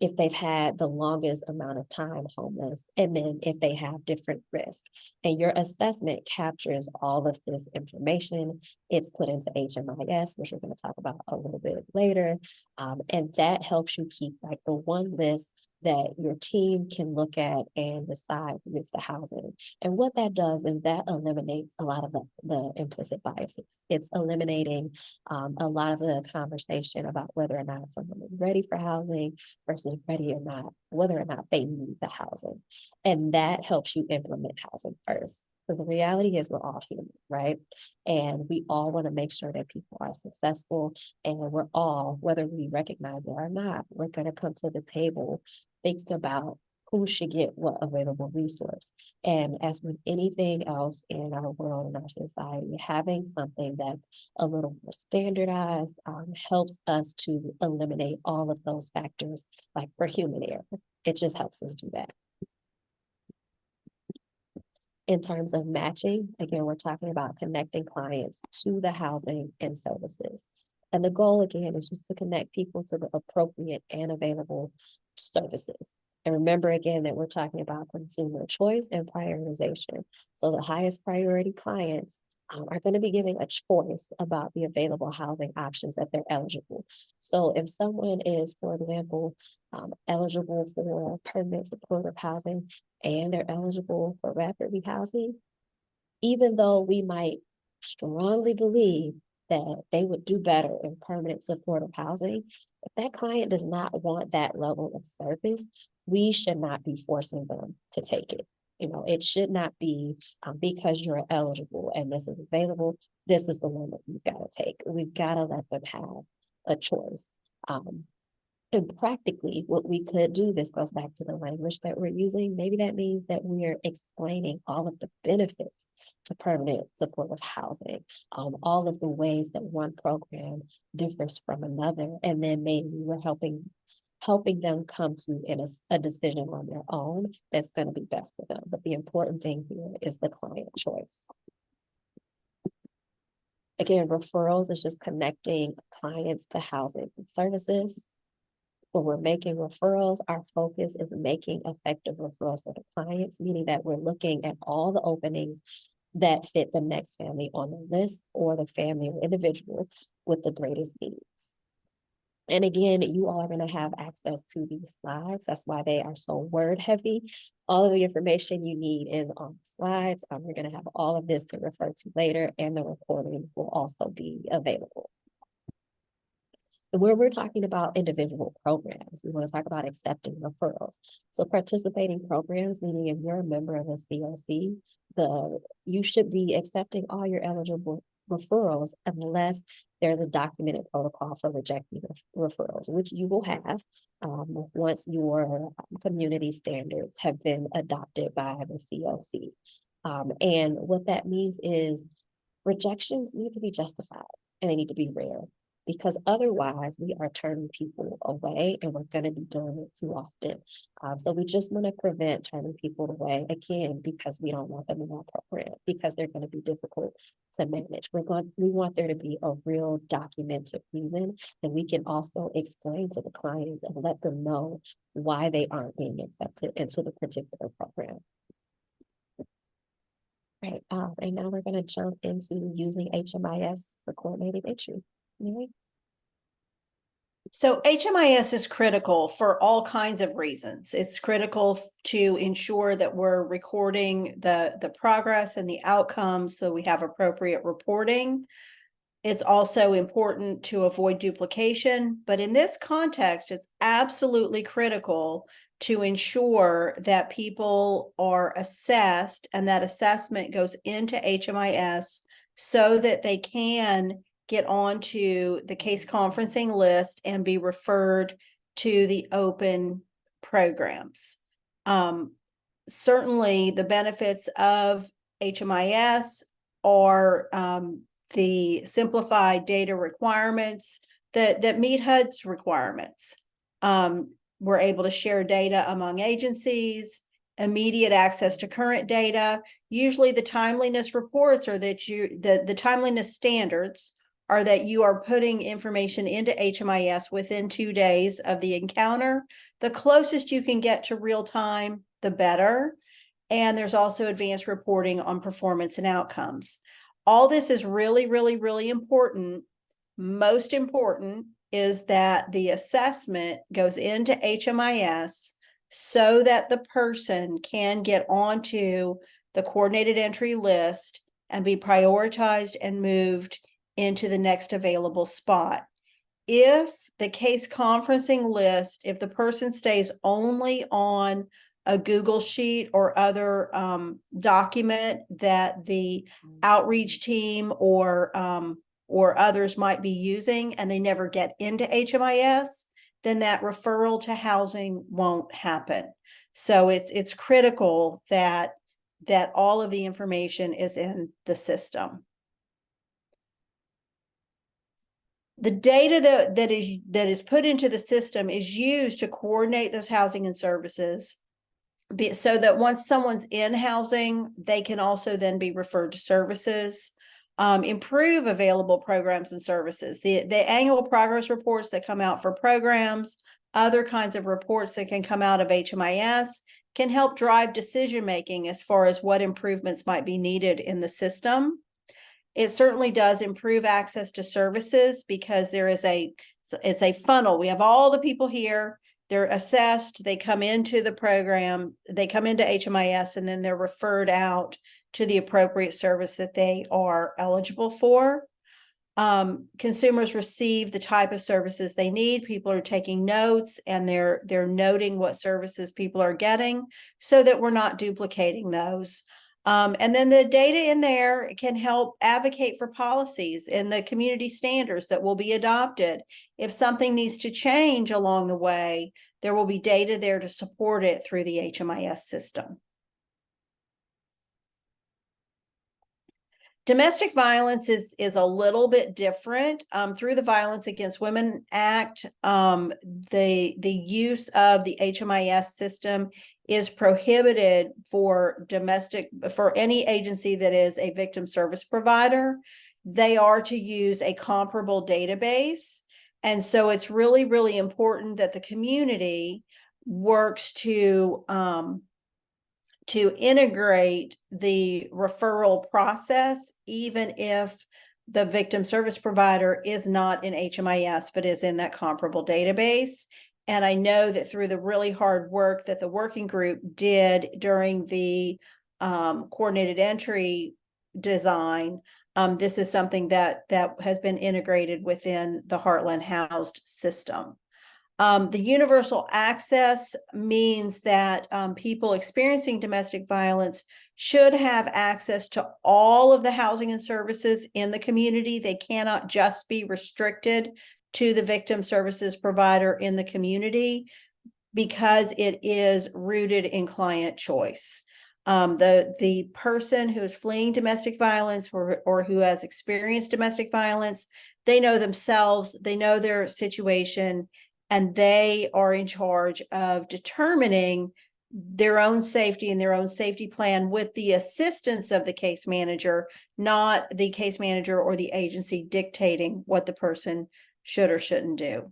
if they've had the longest amount of time homeless, and then if they have different risks. And your assessment captures all of this information. It's put into HMIS, which we're going to talk about a little bit later. And that helps you keep like the one list that your team can look at and decide who gets the housing. And what that does is that eliminates a lot of the implicit biases. It's eliminating a lot of the conversation about whether or not someone is ready for housing versus ready or not, whether or not they need the housing. And that helps you implement housing first. So the reality is we're all human, right? And we all want to make sure that people are successful, and we're all, whether we recognize it or not, we're going to come to the table thinking about who should get what available resource. And as with anything else in our world and our society, having something that's a little more standardized helps us to eliminate all of those factors, like for human error. It just helps us do that. In terms of matching, again, we're talking about connecting clients to the housing and services. And the goal, again, is just to connect people to the appropriate and available services. And remember, again, that we're talking about consumer choice and prioritization. So the highest priority clients are going to be giving a choice about the available housing options that they're eligible. So if someone is, for example, eligible for permanent supportive housing and they're eligible for rapid rehousing, even though we might strongly believe that they would do better in permanent supportive housing, if that client does not want that level of service, we should not be forcing them to take it. You know, it should not be because you're eligible and this is available, this is the one that you've got to take. We've got to let them have a choice. And practically, what we could do, this goes back to the language that we're using. Maybe that means that we're explaining all of the benefits to permanent supportive housing, all of the ways that one program differs from another, and then maybe we're helping them come to a decision on their own that's going to be best for them. But the important thing here is the client choice. Again, referrals is just connecting clients to housing and services. When we're making referrals, our focus is making effective referrals for the clients, meaning that we're looking at all the openings that fit the next family on the list or the family or individual with the greatest needs. And again, you all are going to have access to these slides. That's why they are so word heavy. All of the information you need is on the slides. We're going to have all of this to refer to later, and the recording will also be available. Where we're talking about individual programs, we want to talk about accepting referrals. So participating programs, meaning if you're a member of a COC, you should be accepting all your eligible referrals unless there's a documented protocol for rejecting referrals, which you will have once your community standards have been adopted by the COC. And what that means is rejections need to be justified and they need to be rare, because otherwise we are turning people away and we're going to be doing it too often. So we just want to prevent turning people away, again, because we don't want them in our program, because they're going to be difficult to manage. We want there to be a real documented reason, and we can also explain to the clients and let them know why they aren't being accepted into the particular program. Right, and now we're going to jump into using HMIS for coordinated entry. Mary? So HMIS is critical for all kinds of reasons. It's critical to ensure that we're recording the progress and the outcomes so we have appropriate reporting. It's also important to avoid duplication, but in this context, it's absolutely critical to ensure that people are assessed and that assessment goes into HMIS so that they can get onto the case conferencing list and be referred to the open programs. Certainly the benefits of HMIS are the simplified data requirements that meet HUD's requirements. We're able to share data among agencies, immediate access to current data. Usually the timeliness reports are that the timeliness standards are that you are putting information into HMIS within 2 days of the encounter. The closest you can get to real time, the better. And there's also advanced reporting on performance and outcomes. All this is really, really, really important. Most important is that the assessment goes into HMIS so that the person can get onto the coordinated entry list and be prioritized and moved into the next available spot. If the case conferencing list, if the person stays only on a Google Sheet or other document that the outreach team or others might be using, and they never get into HMIS, then that referral to housing won't happen. So it's critical that all of the information is in the system. The data that is put into the system is used to coordinate those housing and services, so that once someone's in housing, they can also then be referred to services. Improve available programs and services. The annual progress reports that come out for programs, other kinds of reports that can come out of HMIS can help drive decision-making as far as what improvements might be needed in the system. It certainly does improve access to services because it's a funnel. We have all the people here, they're assessed, they come into the program, they come into HMIS, and then they're referred out to the appropriate service that they are eligible for. Consumers receive the type of services they need. People are taking notes and they're noting what services people are getting so that we're not duplicating those. And then the data in there can help advocate for policies and the community standards that will be adopted. If something needs to change along the way, there will be data there to support it through the HMIS system. Domestic violence is a little bit different. Through the Violence Against Women Act, the use of the HMIS system is prohibited for any agency that is a victim service provider. They are to use a comparable database. And so it's really, really important that the community works to integrate the referral process, even if the victim service provider is not in HMIS, but is in that comparable database. And I know that through the really hard work that the working group did during the coordinated entry design, this is something that has been integrated within the Heartland Housed system. The universal access means that people experiencing domestic violence should have access to all of the housing and services in the community. They cannot just be restricted to the victim services provider in the community because it is rooted in client choice. The person who is fleeing domestic violence or who has experienced domestic violence, they know themselves, they know their situation, and they are in charge of determining their own safety and their own safety plan with the assistance of the case manager, not the case manager or the agency dictating what the person should or shouldn't do.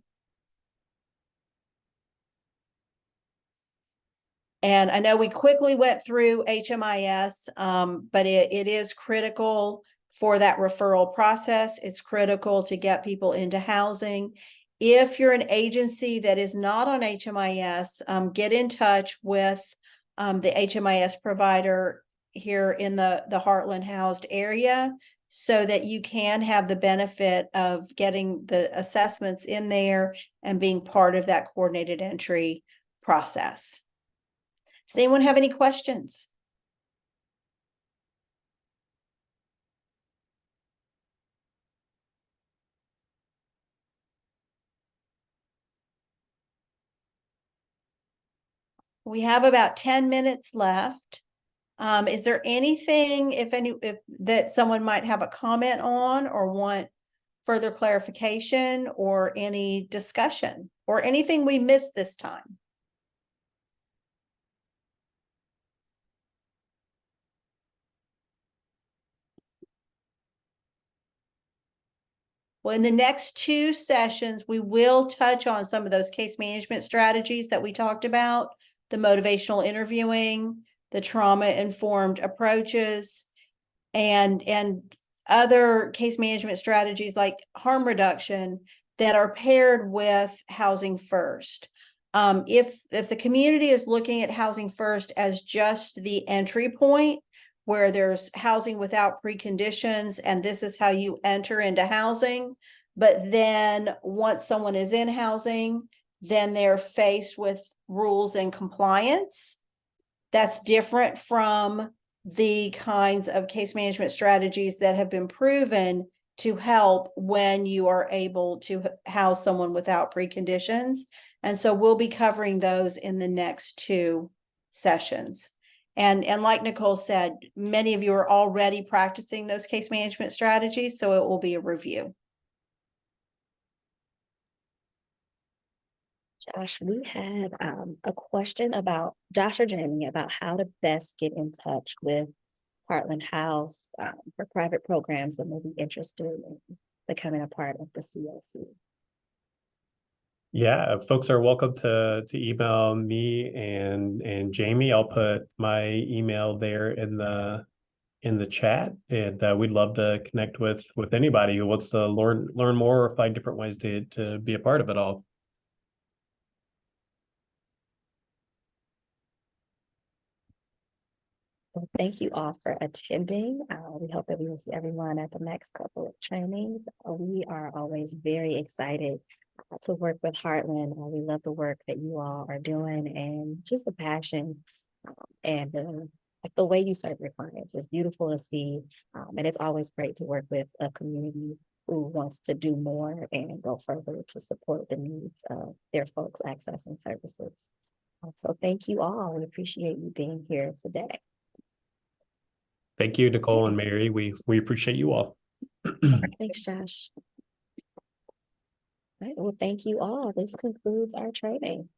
And I know we quickly went through HMIS, but it is critical for that referral process. It's critical to get people into housing. If you're an agency that is not on HMIS, get in touch with the HMIS provider here in the Heartland Housed area so that you can have the benefit of getting the assessments in there and being part of that coordinated entry process. Does anyone have any questions? We have about 10 minutes left. Is there anything, if that someone might have a comment on or want further clarification or any discussion or anything we missed this time? Well, in the next two sessions, we will touch on some of those case management strategies that we talked about, the motivational interviewing, the trauma-informed approaches, and other case management strategies like harm reduction that are paired with housing first. If the community is looking at housing first as just the entry point, where there's housing without preconditions, and this is how you enter into housing. But then once someone is in housing, then they're faced with rules and compliance. That's different from the kinds of case management strategies that have been proven to help when you are able to house someone without preconditions. And so we'll be covering those in the next two sessions. And like Nicole said, many of you are already practicing those case management strategies, so it will be a review. Josh, we had a question about Josh or Jamie about how to best get in touch with Heartland House for private programs that may be interested in becoming a part of the CLC. Yeah, folks are welcome to email me and Jamie. I'll put my email there in the chat, and we'd love to connect with anybody who wants to learn more or find different ways to be a part of it all. So thank you all for attending. We hope that we will see everyone at the next couple of trainings. We are always very excited to work with Heartland. We love the work that you all are doing and just the passion and the way you serve your clients is beautiful to see. And it's always great to work with a community who wants to do more and go further to support the needs of their folks accessing services. So thank you all. We appreciate you being here today. Thank you, Nicole and Mary. We appreciate you all. Thanks, Josh. All right, well, thank you all. This concludes our training.